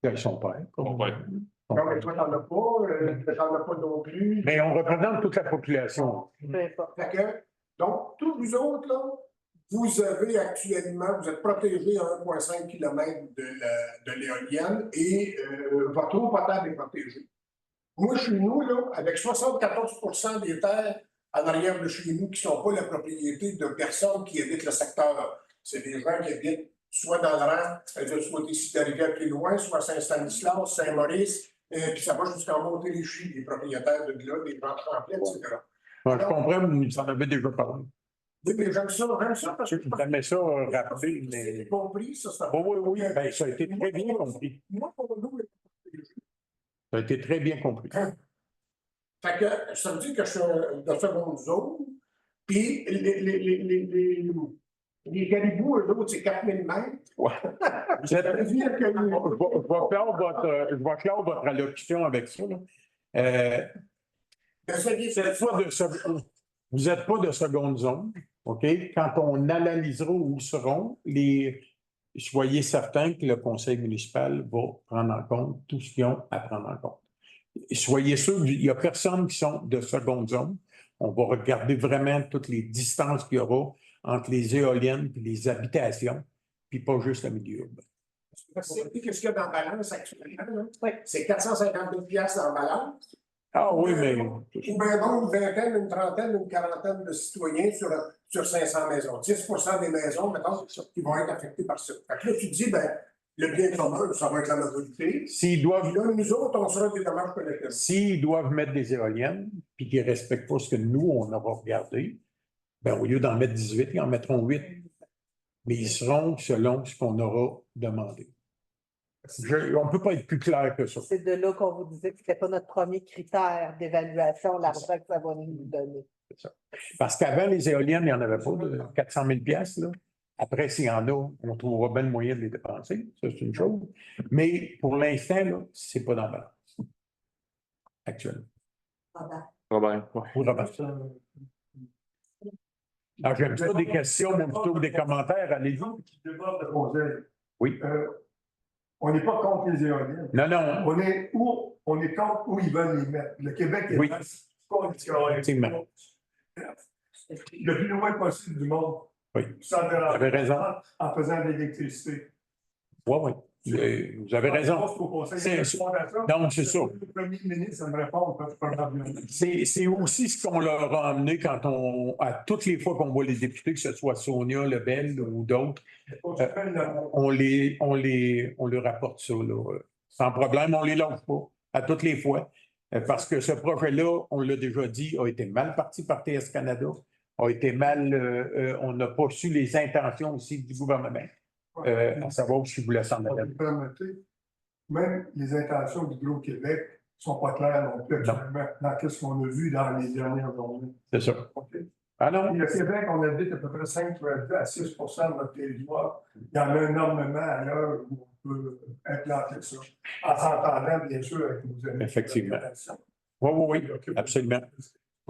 Ils sont pères. Mon père. Non, mais toi, t'en as pas. T'en as pas non plus. Mais on représente toute la population. Peu importe. Fait que, donc, tous vous autres, là, vous avez actuellement, vous êtes protégés à 1,5 km de l'éolienne et votre eau potable est protégée. Moi, chez nous, là, avec 74 des terres en arrière de chez nous qui ne sont pas la propriété de personnes qui habitent le secteur. C'est des gens qui habitent soit dans le rang, soit ici d'arriver plus loin, soit à Saint-Stanislas, Saint-Maurice, puis ça va jusqu'en Montérégie, les propriétaires de là, des gens Champlain, etc. Je comprends, vous en avez déjà parlé. Oui, mais j'aime ça parce que J'aimais ça rappeler, mais. c'est compris, ça. Oui, oui, oui, ben, ça a été très bien compris. Moi, pour nous, Ça a été très bien compris. fait que ça veut dire que je suis de seconde zone, puis les caribous, eux autres, c'est 4000 mètres. Ouais. Ça veut dire que Je vais clore votre allocution avec ça. Là. Cette fois vous n'êtes pas de seconde zone. OK? Quand on analysera où seront, soyez certains que le conseil municipal va prendre en compte tout ce qu'ils ont à prendre en compte. Soyez sûrs qu'il n'y a personne qui sont de seconde zone. On va regarder vraiment toutes les distances qu'il y aura entre les éoliennes et les habitations, puis pas juste le milieu urbain. qu'est-ce qu'il y a dans la balance actuellement? Là? Oui. C'est 450 000 $ dans la balance. Ah oui, mais. Ou bien donc une vingtaine, une trentaine, une quarantaine de citoyens sur 500 maisons. 10% des maisons, mettons, qui vont être affectées par ça. Fait que là, tu dis, ben, le bien commun, ça va être la majorité. S'ils doivent. Puis là, nous autres, on sera des dommages collectifs. S'ils doivent mettre des éoliennes, puis qu'ils ne respectent pas ce que nous, on aura regardé, ben, au lieu d'en mettre 18, ils en mettront 8. Mais ils seront selon ce qu'on aura demandé. On ne peut pas être plus clair que ça. C'est de là qu'on vous disait que ce n'était pas notre premier critère d'évaluation, l'argent que ça va nous donner. C'est ça. Parce qu'avant, les éoliennes, il n'y en avait pas de 400 000 $. Là. Après, s'il y en a, on trouvera bien le moyen de les dépenser. Ça, c'est une chose. Mais pour l'instant, ce n'est pas dans la balance. Actuellement. Robert. Oui, Robert. Alors, j'aime ça des questions, mais plutôt que des commentaires. Allez-y. Qui déborde le conseil. Oui. On n'est pas contre les éoliennes. Non, non. On est contre où ils veulent les mettre. Le Québec est Oui. effectivement. Le plus loin possible du monde. Oui. Sans Vous avez raison. en faisant de l'électricité. Oui, oui. Vous avez raison. Non, c'est ça. Le premier ministre me répond probablement. C'est aussi ce qu'on leur a amené quand à toutes les fois qu'on voit les députés, que ce soit Sonia Lebel ou d'autres, on leur apporte ça, là, sans problème, on ne les lâche pas, à toutes les fois. Parce que ce projet-là, on l'a déjà dit, a été mal parti par TS Canada, a été mal, on n'a pas su les intentions aussi du gouvernement. À savoir si vous voulez s'en aller. Même les intentions du Gros-Québec ne sont pas claires non plus actuellement dans ce qu'on a vu dans les dernières journées. C'est ça. Okay. Ah non? Le Québec, on habite à peu près 5 à 6 de notre territoire. Il y en a énormément ailleurs où on peut implanter ça. En s'entendant, bien sûr, avec nos amis. Effectivement. Oui, absolument.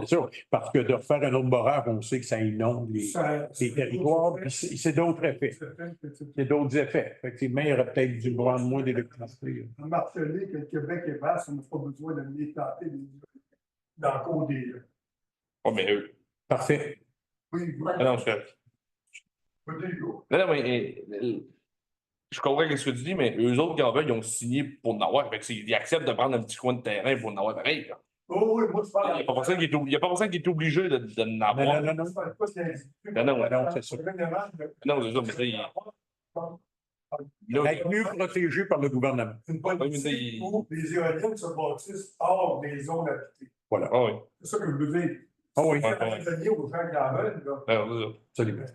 C'est sûr, parce que de refaire un autre barrage, on sait que ça inonde les territoires, puis c'est d'autres effets. C'est d'autres effets. Effectivement, il y aurait peut-être du bras de moins d'électricité. On a martelé que le Québec est vaste, on n'a pas besoin de venir tenter dans le cours Oh, mais eux. Parfait. Oui, Non, je fais. Non, mais je comprends ce que tu dis, mais eux autres, qui en veulent, ils ont signé pour en avoir. Fait que ils acceptent de prendre un petit coin de terrain pour en avoir pareil. Là. Oh, oui, moi, je Il parle. n'y a pas personne qui est obligé de en avoir. Non. Non, c'est ça. Non, c'est ça, mais ça, il. Être mieux protégé par le gouvernement. Une politique où les éoliennes se bâtissent hors des zones habitées. Voilà. Ah oui. C'est ça que je veux dire. Ah oui. Donner aux gens qui en veulent, là. Absolument.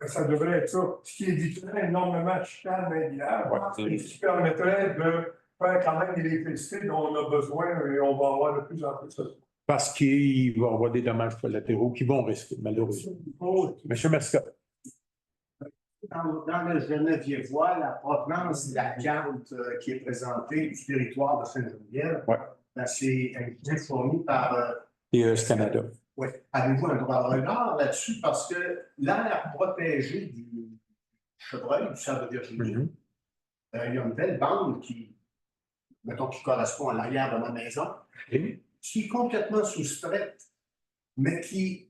Ça devrait être ça. Ce qui éviterait énormément de chicanes dans les villages. Et ce qui permettrait de faire quand même l'électricité dont on a besoin et on va avoir de plus en plus de ça. Parce qu'il va y avoir des dommages collatéraux qui vont rester, malheureusement. Monsieur Mascotte. Dans le Genevièvois, la provenance de la carte qui est présentée du territoire de Sainte-Geneviève, c'est fourni par TES Canada. Oui. Avez-vous un droit de regard là-dessus? Parce que l'aire protégée du chevreuil, du cerf de Virginie, il y a une belle bande qui correspond à l'arrière de ma maison, qui est complètement soustraite, mais il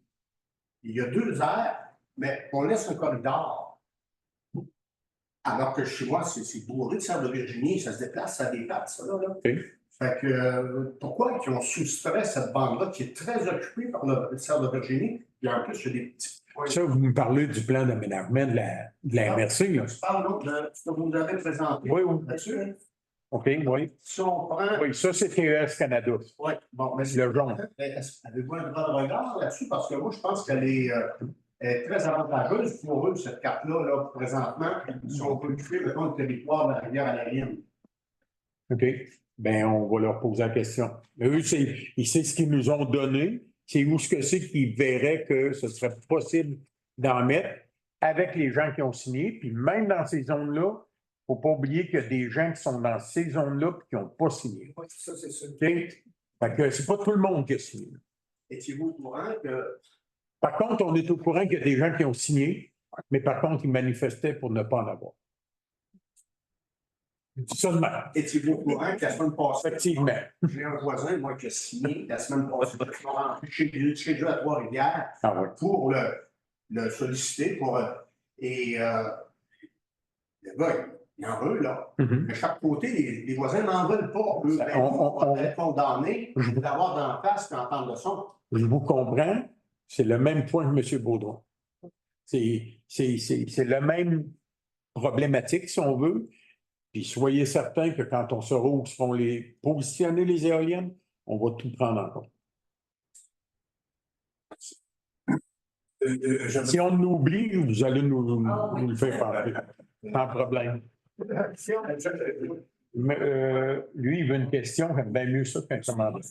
y a 2 aires, mais on laisse un corridor. Alors que chez moi, c'est bourré de cerf de Virginie, ça se déplace, ça a des pattes, ça, là. Fait que, pourquoi ils ont soustrait cette bande-là qui est très occupée par le cerf de Virginie, et en plus, il y a des petits points. Ça, vous me parlez du plan d'aménagement de la MRC, là. Je parle de ce que vous nous avez présenté. Oui. Là-dessus. OK, oui. Si on prend. Oui, ça, c'est TES Canada. Oui, bon, mais le jaune. Avez-vous un droit de regard là-dessus? Parce que moi, je pense qu'elle est très avantageuse pour eux, cette carte-là, là, présentement, si on peut occuper le territoire de la rivière à la ligne. OK. Bien, on va leur poser la question. Eux, c'est ce qu'ils nous ont donné. C'est où ce que c'est qu'ils verraient que ce serait possible d'en mettre avec les gens qui ont signé. Puis même dans ces zones-là, il ne faut pas oublier qu'il y a des gens qui sont dans ces zones-là et qui n'ont pas signé. Oui, ça, c'est sûr. OK? Fait que c'est pas tout le monde qui a signé. Étiez-vous au courant que. Par contre, on est au courant qu'il y a des gens qui ont signé, mais par contre, ils manifestaient pour ne pas en avoir. Seulement. Étiez-vous au courant que la semaine passée, effectivement, j'ai un voisin, moi, qui a signé la semaine passée, chez lui à Trois-Rivières, pour le solliciter. Le gars, il en veut, là. De chaque côté, les voisins n'en veulent pas. On va être condamnés d'avoir d'en face et entendre le son. Je vous comprends. C'est le même point que M. Baudouin. C'est la même problématique, si on veut. Puis soyez certains que quand on saura où seront positionner les éoliennes, on va tout prendre en compte. Si on oublie, vous allez nous le faire parler. Sans problème. Mais, lui, il veut une question, j'aime bien mieux ça qu'un commandant.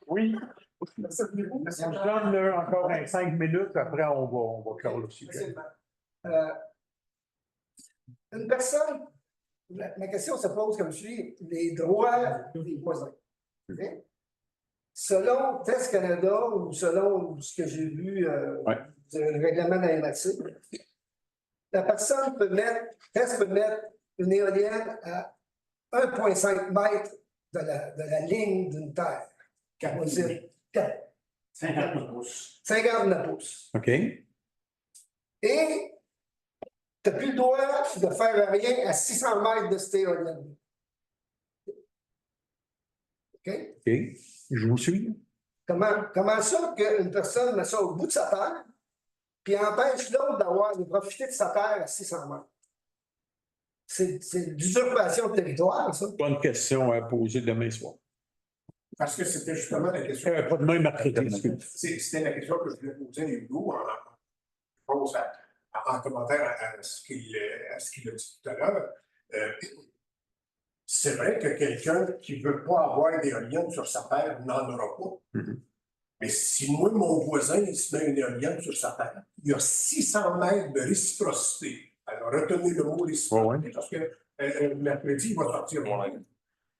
Oui. On se donne encore 5 minutes, après on va clore le sujet. Une personne, ma question se pose comme suit, les droits des voisins. Okay? Selon TES Canada ou selon ce que j'ai vu du règlement de la MRC, la personne peut mettre une éolienne à 1,5 mètre de la ligne d'une terre. 59 pouces. 59 pouces. OK. Et tu n'as plus le droit de faire rien à 600 mètres de cette éolienne. OK? OK. Je vous suis. Comment ça qu'une personne met ça au bout de sa terre, puis empêche l'autre de profiter de sa terre à 600 mètres? C'est d'usurpation de territoire, ça. Bonne question à poser demain soir. Parce que c'était justement la question. Pas demain, mercredi. C'était la question que je voulais poser à Hugo en commentaire à ce qu'il a dit tout à l'heure. C'est vrai que quelqu'un qui ne veut pas avoir d'éolienne sur sa terre n'en aura pas. Mais si moi, mon voisin, il se met une éolienne sur sa terre, il y a 600 mètres de réciprocité. Alors, retenez le mot réciprocité parce que mercredi, il va sortir.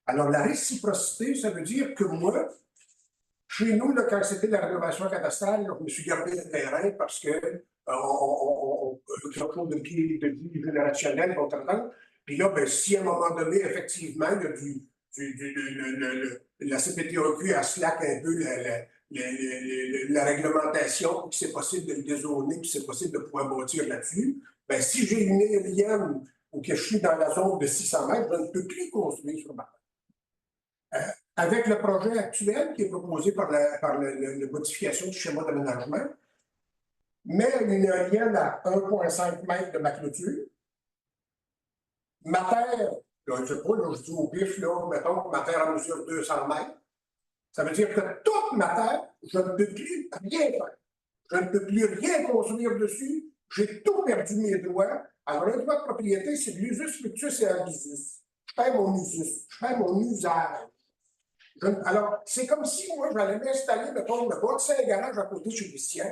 Alors, la réciprocité, ça veut dire que moi, chez nous, là, quand c'était la rénovation cadastrale, je me suis gardé le terrain parce que on de vie générationnelle, puis là, ben, si à un moment donné, effectivement, il y a la CPTEQ a slack un peu la réglementation, puis c'est possible de le dézoner, puis c'est possible de pouvoir bâtir là-dessus. Ben, si j'ai une éolienne ou que je suis dans la zone de 600 mètres, je ne peux plus construire sur ma terre. Avec le projet actuel qui est proposé par la modification du schéma d'aménagement, mais une éolienne à 1,5 mètre de ma clôture, ma terre, là, je sais pas, là, je dis au pif, là, mettons que ma terre en mesure 200 mètres, ça veut dire que toute ma terre, je ne peux plus rien faire. Je ne peux plus rien construire dessus. J'ai tout perdu mes droits. Alors, un droit de propriété, c'est de l'usus fructus et abusus. Je perds mon usus, je perds mon usage. Alors, c'est comme si moi, j'allais m'installer, mettons, le bâtir un garage à côté chez Christian.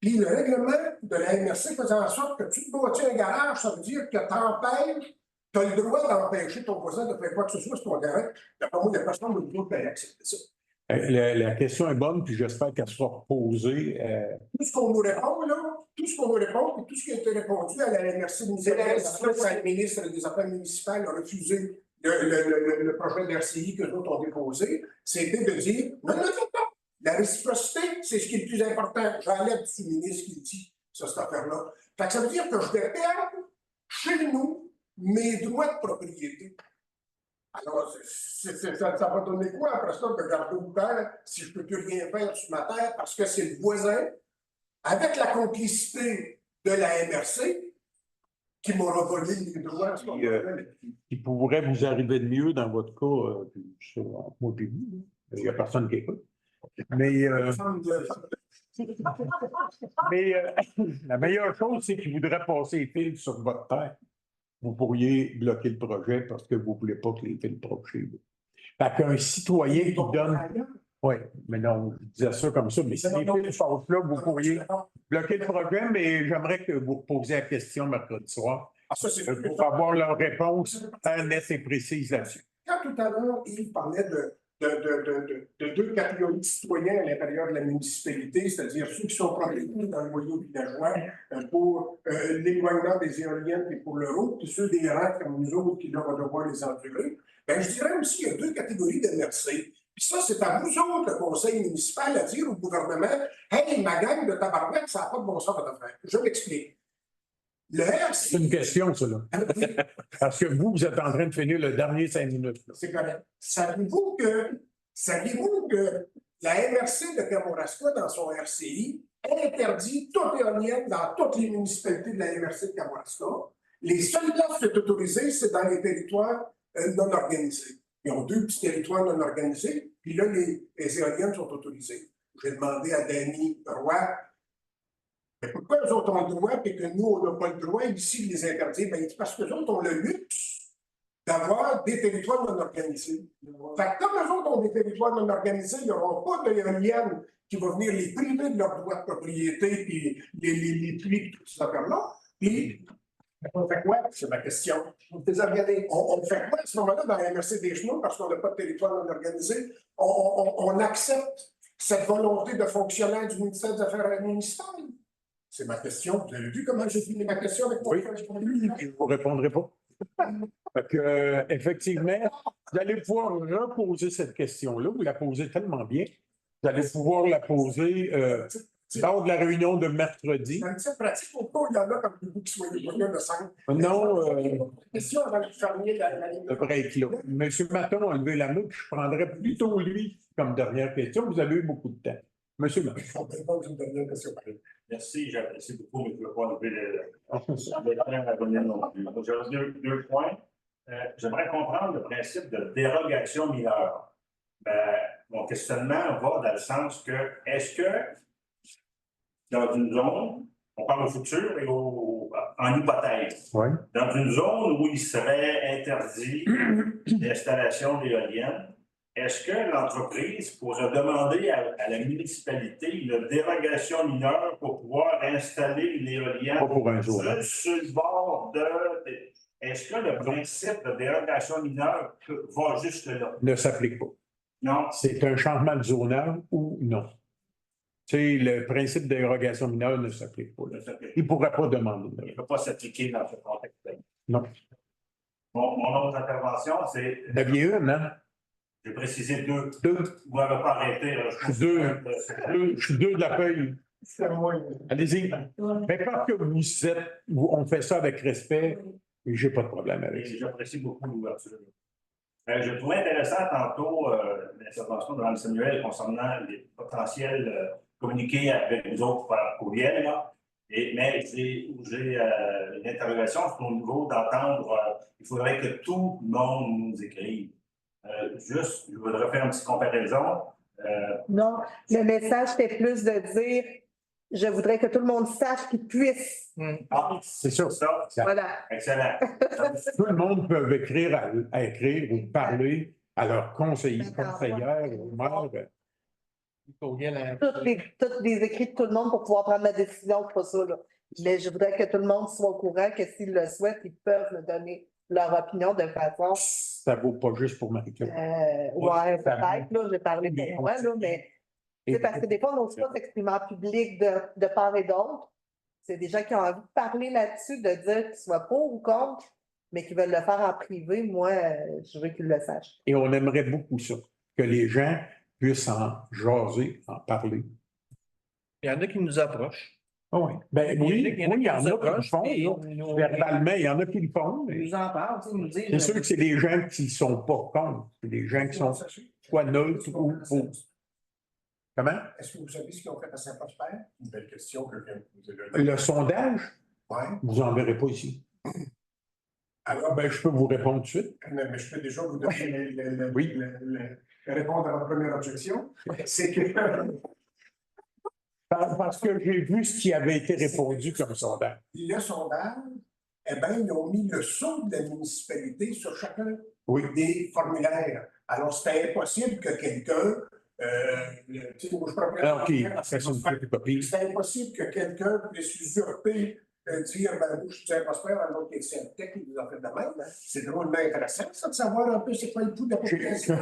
Puis le règlement de la MRC faisait en sorte que tu te bâtis un garage, ça veut dire que tu as le droit d'empêcher ton voisin de faire quoi que ce soit sur ton terrain. D'après moi, il n'y a personne de nous qui accepter ça. La question est bonne, puis j'espère qu'elle sera posée. Tout ce qu'on nous répond, là, tout ce qu'on nous répond, et tout ce qui a été répondu à la MRC municipale, le ministre des Affaires municipales a refusé le projet de RCI que d'autres ont déposé, c'était de dire non. La réciprocité, c'est ce qui est le plus important. J'enlève du ministre qui dit ça, cette affaire-là. Fait que ça veut dire que je vais perdre chez nous mes droits de propriété. Alors, ça va donner quoi après ça de garder ouvert si je ne peux plus rien faire sur ma terre parce que c'est le voisin, avec la complicité de la MRC, qui m'aura volé les droits. Qui pourrait vous arriver de mieux dans votre cas, sur moi et vous. Il n'y a personne qui écoute. Mais la meilleure chose, c'est qu'il voudrait passer les fils sur votre terre. Vous pourriez bloquer le projet parce que vous ne voulez pas que les fils proches chez vous. Fait qu'un citoyen qui donne. Oui, mais non, je disais ça comme ça, mais si les fils passent là, vous pourriez bloquer le projet, mais j'aimerais que vous posiez la question mercredi soir pour avoir leur réponse très nette et précise là-dessus. Quand tout à l'heure, il parlait de deux catégories de citoyens à l'intérieur de la municipalité, c'est-à-dire ceux qui sont propriétaires dans le noyau villageois pour l'éloignement des éoliennes et pour l'euro, puis ceux des rangs comme nous autres qui vont devoir les endurer. Bien, je dirais aussi qu'il y a deux catégories de MRC. Puis ça, c'est à vous autres, le conseil municipal, à dire au gouvernement « Hey, ma gang de tabarouettes, ça n'a pas de bon sens à faire. » Je m'explique. C'est une question, ça, là. Parce que vous êtes en train de finir le dernier 5 minutes. C'est correct. Saviez-vous que la MRC de Kamouraska, dans son RCI, interdit toute éolienne dans toutes les municipalités de la MRC de Kamouraska? Les seules places qui sont autorisées, c'est dans les territoires non organisés. Ils ont 2 petits territoires non organisés, puis là, les éoliennes sont autorisées. J'ai demandé à Danny Roy, mais pourquoi eux autres ont le droit et que nous, on n'a pas le droit ici de les interdire? Bien, parce que eux autres ont le luxe d'avoir des territoires non organisés. Fait que comme eux autres ont des territoires non organisés, ils n'auront pas d'éoliennes qui vont venir les priver de leurs droits de propriété, puis les tuer, toutes ces affaires-là. Puis, on fait quoi? C'est ma question. On fait quoi à ce moment-là dans la MRC des Chemins parce qu'on n'a pas de territoire non organisé? On accepte cette volonté de fonctionnaire du ministère des Affaires municipales? C'est ma question. Vous avez vu comment j'ai fini ma question avec moi? Oui, je ne vous répondrai pas. Fait que, effectivement, vous allez pouvoir reposer cette question-là. Vous la posez tellement bien. Vous allez pouvoir la poser lors de la réunion de mercredi. C'est pratique pourquoi il y en a comme vous qui soyez de 5. Non. Question avant de fermer la ligne. devrait être là. M. Maton a levé la main, puis je prendrais plutôt lui comme dernière question. Vous avez eu beaucoup de temps. M. Maton. Merci, j'apprécie beaucoup, mais je ne veux pas lever le J'ai deux points. J'aimerais comprendre le principe de dérogation mineure. Mon questionnement va dans le sens que, est-ce que dans une zone, on parle au futur et en hypothèse, dans une zone où il serait interdit l'installation d'éoliennes, est-ce que l'entreprise pourrait demander à la municipalité une dérogation mineure pour pouvoir installer une éolienne sur le bord de... Est-ce que le principe de dérogation mineure va juste là? Ne s'applique pas. Non. C'est un changement de zonage ou non. Le principe de dérogation mineure ne s'applique pas. Il ne pourrait pas demander. Il ne peut pas s'appliquer dans ce contexte. Non. Mon autre intervention, c'est... Vous aviez une, hein? J'ai précisé 2. Deux. Vous m'avez pas arrêté. Là, Je suis deux de la feuille. Allez-y. Mais parce que on fait ça avec respect, j'ai pas de problème avec ça. J'apprécie beaucoup l'ouverture. Je trouvais intéressant tantôt l'intervention de Mme Samuel concernant les potentiels communiqués avec nous autres par courriel. Mais j'ai une interrogation sur le niveau d'entendre il faudrait que tout le monde nous écrive. Juste, je voudrais faire une petite comparaison. Non, le message, c'était plus de dire je voudrais que tout le monde sache qu'il puisse. C'est ça. Voilà. Excellent. Tout le monde peut écrire à écrire ou parler à leur conseiller, conseillère ou maire. Toutes les écrits de tout le monde pour pouvoir prendre la décision pour ça. Là. Mais je voudrais que tout le monde soit au courant que s'ils le souhaitent, ils peuvent me donner leur opinion de façon. Ça vaut pas juste pour Marie-Claude. Ouais, peut-être, là, j'ai parlé pour moi, là, mais parce que des fois, on n'ose pas s'exprimer en public de part et d'autre. C'est des gens qui ont envie de parler là-dessus, de dire qu'ils soient pour ou contre, mais qui veulent le faire en privé. Moi, je veux qu'ils le sachent. Et on aimerait beaucoup ça, que les gens puissent en jaser, en parler. Il y en a qui nous approchent. Oh oui. Ben, oui, il y en a qui le font. Verbalement, il y en a qui le font. Ils nous en parlent, ils nous disent. C'est sûr que c'est des gens qui ne sont pas contre. C'est des gens qui sont soit neutres ou pour. Comment? Est-ce que vous savez ce qu'ils ont fait à Saint-Prosper? Une belle question que vient de poser là. Le sondage, Oui. vous n'en verrez pas ici. Alors, je peux vous répondre tout de suite. Mais je peux déjà vous donner Oui. répondre à votre première objection. C'est que Parce que j'ai vu ce qui avait été répondu comme sondage. le sondage, eh bien, ils ont mis le sceau de la municipalité sur chacun des formulaires. Alors, c'était impossible que quelqu'un. C'est impossible que quelqu'un puisse usurper, dire, ben, je suis Saint-Prosper, un autre qui est Saint-Tech, qui nous a fait de même. C'est drôlement intéressant, ça, de savoir un peu c'est quoi le pouls de la population.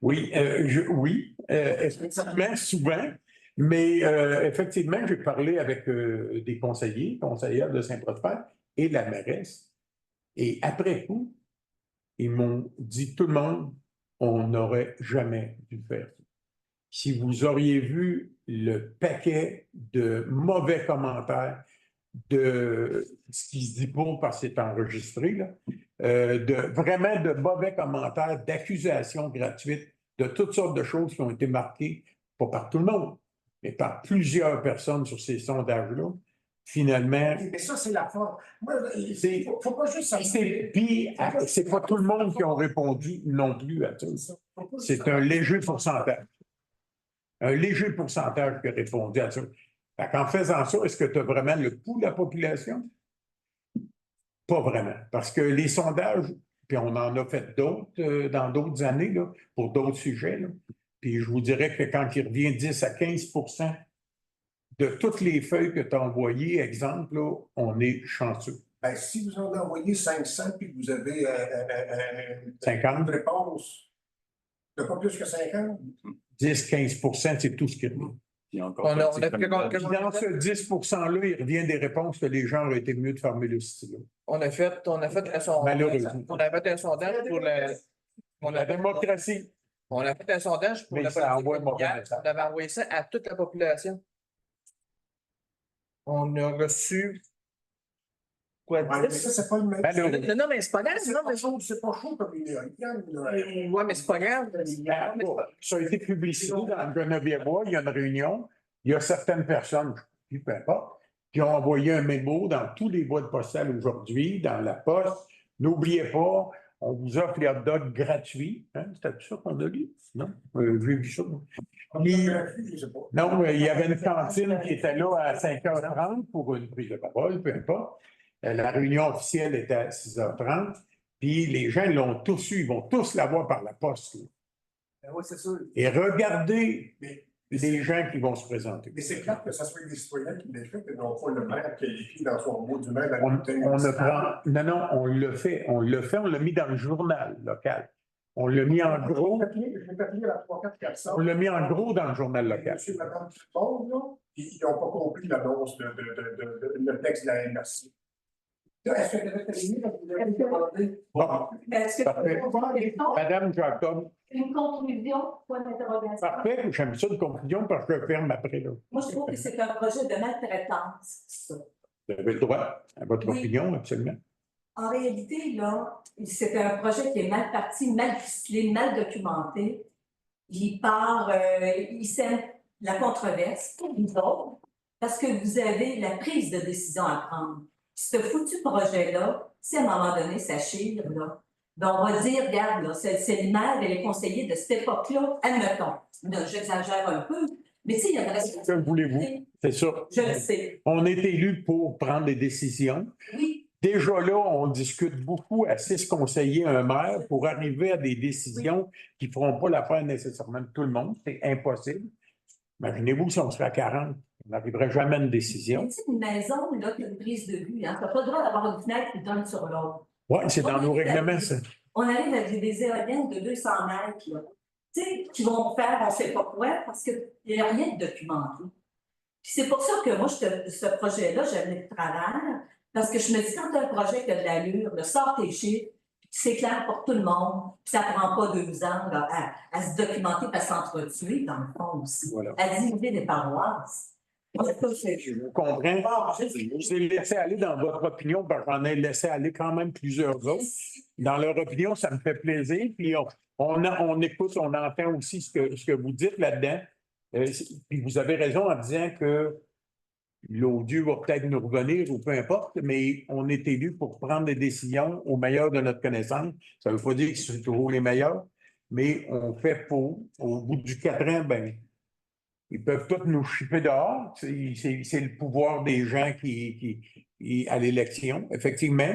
Oui, effectivement, souvent. Mais effectivement, j'ai parlé avec des conseillères de Saint-Prosper et la mairesse. Et après coup, ils m'ont dit, tout le monde, on n'aurait jamais dû faire ça. Si vous auriez vu le paquet de mauvais commentaires, de ce qui se dit pas parce que c'est enregistré, là, vraiment de mauvais commentaires, d'accusations gratuites, de toutes sortes de choses qui ont été marquées, pas par tout le monde, mais par plusieurs personnes sur ces sondages-là, finalement. Mais ça, c'est la forme. Il ne faut pas juste savoir. Puis, c'est pas tout le monde qui a répondu non plus à ça. C'est un léger pourcentage. Un léger pourcentage qui a répondu à ça. En faisant ça, est-ce que tu as vraiment le pouls de la population? Pas vraiment. Parce que les sondages, puis on en a fait d'autres dans d'autres années, là, pour d'autres sujets, là. Puis je vous dirais que quand il revient 10 à 15% de toutes les feuilles que tu as envoyées, exemple, là, on est chanceux. Ben, si vous en envoyez 500 puis que vous avez 50 une réponse, de pas plus que 50? 10-15%, c'est tout ce qui revient. Dans ce 10%-là, il revient des réponses que les gens auraient été mieux de fermer le stylo. On a fait un sondage. Malheureusement. On a fait un sondage pour la démocratie. On a fait un sondage pour la politique immobilière. On avait envoyé ça à toute la population. On a reçu quoi, 10? Mais ça, c'est pas le même. Non, mais c'est pas grave. C'est pas chaud comme il est. Oui, mais c'est pas grave. Ça a été publicisé dans le Geneviève-Bois, il y a une réunion, il y a certaines personnes, peu importe, qui ont envoyé un mémo dans tous les boîtes postales aujourd'hui, dans la poste. N'oubliez pas, on vous offre les hot dogs gratuits. Hein? C'était ça qu'on a lu? Non? J'ai vu ça. Non, il y avait une cantine qui était là à 5h30 pour une prise de parole, peu importe. La réunion officielle était à 6h30. Puis les gens l'ont tous eu, ils vont tous l'avoir par la poste. Oui, c'est sûr. Et regardez les gens qui vont se présenter. Mais c'est clair que ça soit des citoyens qui l'aient fait, et non pas le maire qui a écrit dans son mot du maire. Non, on le fait, on l'a mis dans le journal local. On l'a mis en gros. On l'a mis en gros dans le journal local. Monsieur et madame Dupont, là, ils n'ont pas compris l'annonce le texte de la MRC. Est-ce que tu avais terminé? Vous avez demandé. Bon, Est-ce que parfait. Madame Jacob, une conclusion, point d'interrogation? parfait, j'aime ça une conclusion parce que je ferme après. Là. Moi, je trouve que c'est un projet de maltraitance, ça. Vous avez le droit à votre Oui. opinion, absolument. En réalité, là, c'est un projet qui est mal parti, mal ficelé, mal documenté. Il part, il sème la controverse pour nous autres, parce que vous avez la prise de décision à prendre. Ce foutu projet-là, si à un moment donné, ça chire, là, ben on va dire, regarde, là, c'est le maire et les conseillers de cette époque-là, admettons. Là, j'exagère un peu, mais tu sais, il y a une Que voulez-vous? C'est ça. Je le sais. On est élu pour prendre des décisions. Oui. Déjà là, on discute beaucoup à 6 conseillers, un maire, pour arriver à des décisions qui ne feront pas l'affaire nécessairement de tout le monde. C'est impossible. Imaginez-vous si on serait à 40, on n'arriverait jamais à une décision. Tu sais, une maison, là, qui a une prise de vue, hein, tu n'as pas le droit d'avoir une fenêtre qui donne sur l'autre. Oui, c'est dans nos règlements, ça. On arrive avec des éoliennes de 200 mètres, là, tu sais, qui vont faire, on ne sait pas quoi, parce qu'il n'y a rien de documenté. Puis c'est pour ça que moi, ce projet-là, je l'ai de travers, parce que je me dis, quand tu as un projet qui a de l'allure, le sort tes chiffres, c'est clair pour tout le monde, puis ça ne prend pas 2 ans là, à se documenter, à s'entretuer, dans le fond aussi, Voilà. à diviser des paroisses. Je vous comprends. Je vous ai laissé aller dans votre opinion, parce que j'en ai laissé aller quand même plusieurs autres. Dans leur opinion, ça me fait plaisir. Puis on écoute, on entend aussi ce que vous dites là-dedans. Puis vous avez raison en disant que l'odieux va peut-être nous revenir ou peu importe, mais on est élu pour prendre des décisions au meilleur de notre connaissance. Ça ne veut pas dire que c'est toujours les meilleurs, mais on fait pour. Au bout du 4 ans, ben, ils peuvent tous nous chipper dehors. C'est le pouvoir des gens qui à l'élection, effectivement.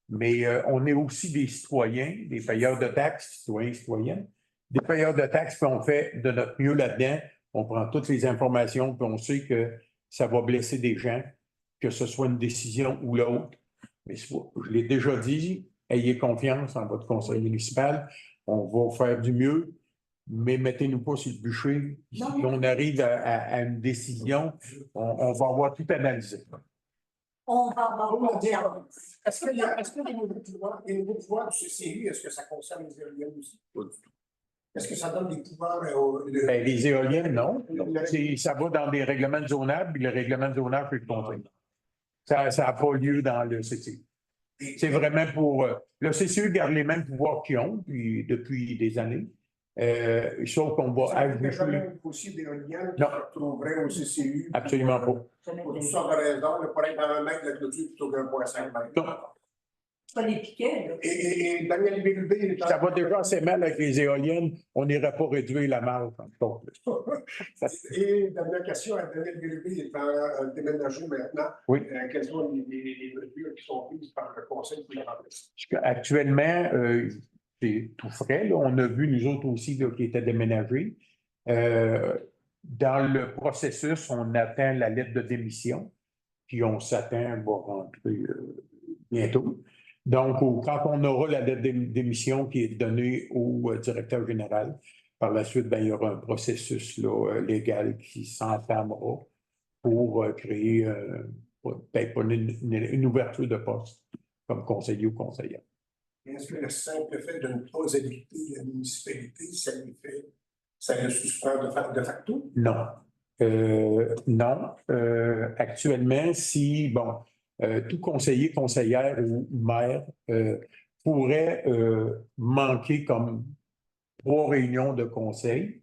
Mais on est aussi des citoyens, des payeurs de taxes, citoyens et citoyennes, des payeurs de taxes, puis on fait de notre mieux là-dedans. On prend toutes les informations, puis on sait que ça va blesser des gens, que ce soit une décision ou l'autre. Mais je l'ai déjà dit, ayez confiance en votre conseil municipal. On va faire du mieux, mais mettez-nous pas sur le bûcher. Si on arrive à une décision, on va avoir tout analysé. On va avoir Est-ce que les nouveaux pouvoirs du CCU, est-ce que ça concerne les éoliennes aussi? Pas du tout. Est-ce que ça donne des pouvoirs Ben, les éoliennes, non. Ça va dans des règlements de zonage, puis le règlement de zonage est compté. Ça n'a pas lieu dans le CCU. C'est vraiment pour. Le CCU garde les mêmes pouvoirs qu'ils ont depuis des années. Sauf qu'on va ajouter. jamais aussi d'éoliennes qui se retrouveraient au CCU. Absolument pas. Pour toutes sortes de raisons, pour être à 1 mètre de la clôture plutôt qu'un 1,5 mètre. Non. Pas les piquets, là. Et Daniel Bérubé... Ça va déjà assez mal avec les éoliennes, on n'irait pas réduire la marge. Et dernière question, Daniel Bérubé est en déménagé maintenant. Oui. Quelles sont les mesures qui sont prises par le Conseil pour les remplacer? Actuellement, c'est tout frais. Là. On a vu, nous autres aussi, là, qui étaient déménagés. Dans le processus, on attend la lettre de démission, puis on s'attend, va rentrer bientôt. Donc, quand on aura la lettre de démission qui est donnée au directeur général, par la suite, ben, il y aura un processus là, légal qui s'entamera pour créer peut-être pas une ouverture de poste comme conseiller ou conseillère. Est-ce que le simple fait de ne pas habiter la municipalité, ça le suspend de facto? Non. Non. Actuellement, si, bon, tout conseiller, conseillère ou maire pourrait manquer comme 3 réunions de conseil,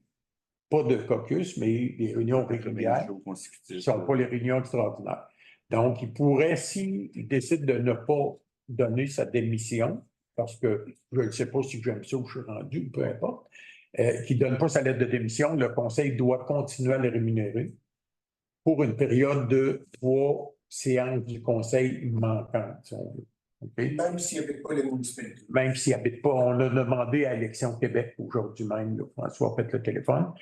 pas de caucus, mais des réunions régulières, qui ne sont pas les réunions extraordinaires. Donc, il pourrait, s'il décide de ne pas donner sa démission, parce que je ne sais pas si j'aime ça ou je suis rendu, peu importe, qui ne donne pas sa lettre de démission, le conseil doit continuer à le rémunérer pour une période de 3 séances du conseil manquantes. Si on veut. Okay? Même s'il n'habite pas la municipalité. Même s'il n'habite pas. On a demandé à Élection Québec aujourd'hui même, là, François a fait le téléphone.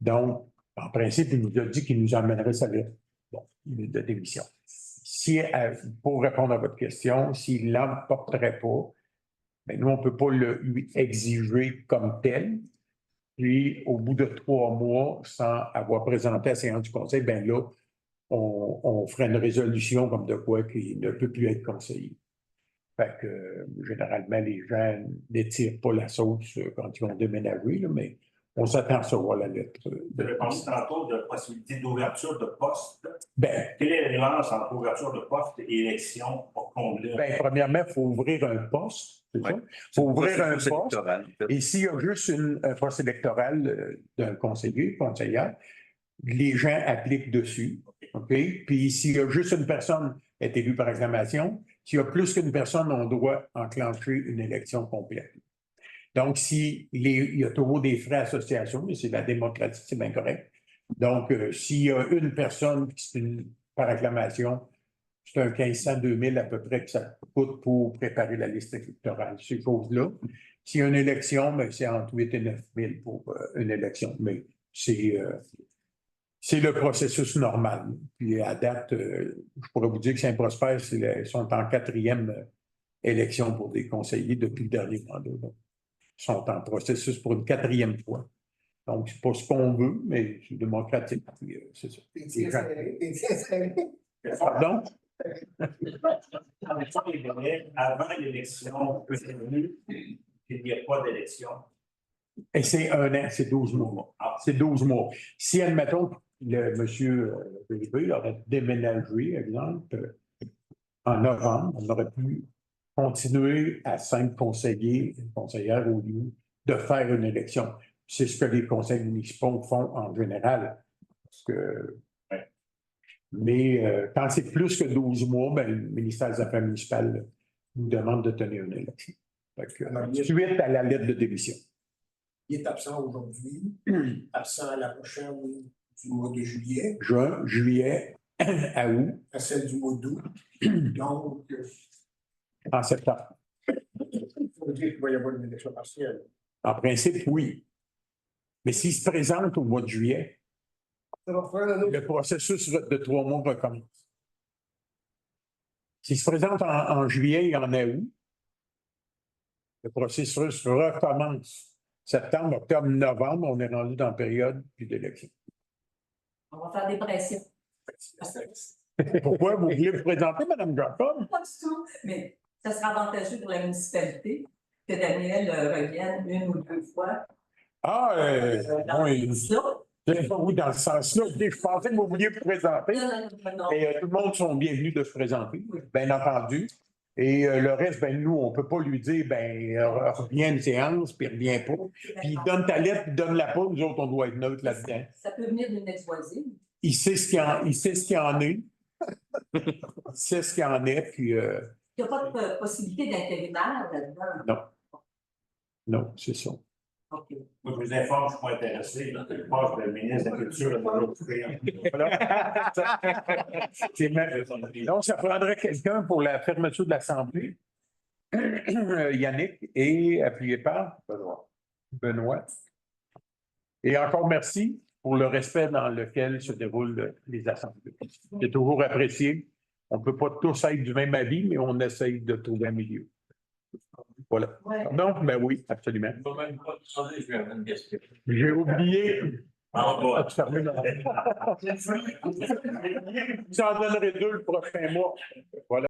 Donc, en principe, il nous a dit qu'il nous emmènerait sa lettre de démission. Si, pour répondre à votre question, s'il ne l'emporterait pas, bien, nous, on ne peut pas lui exiger comme tel. Puis, au bout de 3 mois, sans avoir présenté à la séance du conseil, bien là, on ferait une résolution comme de quoi qu'il ne peut plus être conseiller. Fait que, généralement, les gens n'étirent pas la sauce quand ils vont déménager, là, mais on s'attend à recevoir la lettre. Vous avez parlé tantôt de possibilité d'ouverture de poste. Ben, Quelle est la différence entre ouverture de poste et élection pour combler? ben, premièrement, il faut ouvrir un poste. C'est ça? Il faut ouvrir un poste. Électoral, en fait. Et s'il y a juste un poste électoral d'un conseiller, conseillère, les gens appliquent dessus. OK? Puis s'il y a juste une personne qui est élue par acclamation, s'il y a plus qu'une personne, on doit enclencher une élection complète. Donc, il y a toujours des frais association, mais c'est la démocratie, c'est bien correct. Donc, s'il y a une personne qui est par acclamation, c'est un 1500, 2000 à peu près que ça coûte pour préparer la liste électorale, ces choses-là. S'il y a une élection, ben, c'est entre 8 et 9 000 pour une élection. Mais c'est le processus normal. Puis à date, je pourrais vous dire que Saint-Prosper, ils sont en 4e élection pour des conseillers depuis le dernier mandat. Donc, ils sont en processus pour une 4e fois. Donc, c'est pas ce qu'on veut, mais c'est démocratique. Puis, c'est ça. Pardon? Avant l'élection, il n'y a pas d'élection. Et c'est 1 an, c'est 12 mois. C'est 12 mois. Si, admettons, le monsieur Bébé aurait déménagé, exemple, en novembre, on aurait pu continuer à 5 conseillers et conseillères au lieu de faire une élection. C'est ce que les conseils municipaux font en général. Parce que, mais quand c'est plus que 12 mois, ben, le ministère des Affaires municipales nous demande de tenir une élection. Suite à la lettre de démission. Il est absent aujourd'hui, absent à la prochaine du mois de juillet. Juin, juillet, à août. À celle du mois d'août. Donc, en septembre. il faut dire qu'il va y avoir une élection partielle. En principe, oui. Mais s'il se présente au mois de juillet, le processus de 3 mois recommence. S'il se présente en juillet et en août, le processus recommence. Septembre, octobre, novembre, on est rendu dans la période d'élection. On va faire des pressions. Pourquoi vous voulez vous présenter, Mme Jacob? Pas du tout, mais ça sera avantageux pour la municipalité que Daniel revienne 1 ou 2 fois. Ah, oui. Oui, dans ce sens-là. Je pensais que vous vouliez vous présenter. Non. Et tout le monde sont bienvenus de se présenter, bien entendu. Et le reste, ben nous, on ne peut pas lui dire, ben reviens une séance, puis reviens pas. Puis donne ta lettre, puis donne-la pas, nous autres, on doit être neutre là-dedans. Ça peut venir d'une ex-voisine. Il sait ce qu'il en est. Il sait ce qu'il en est, puis... Il n'y a pas de possibilité d'intérimaire là-dedans. Non, c'est ça. Okay. Moi, je vous informe, je ne suis pas intéressé. Je pense que le ministre de la Culture a Donc, ça prendrait quelqu'un pour la fermeture de l'Assemblée. Yannick, et appuyé par Benoît. Et encore merci pour le respect dans lequel se déroulent les assemblées. C'est toujours apprécié. On ne peut pas tous être du même avis, mais on essaye de trouver un milieu. Voilà. Ouais. Donc, ben oui, absolument. J'ai oublié. Tu en donnerai 2 le prochain mois. Voilà.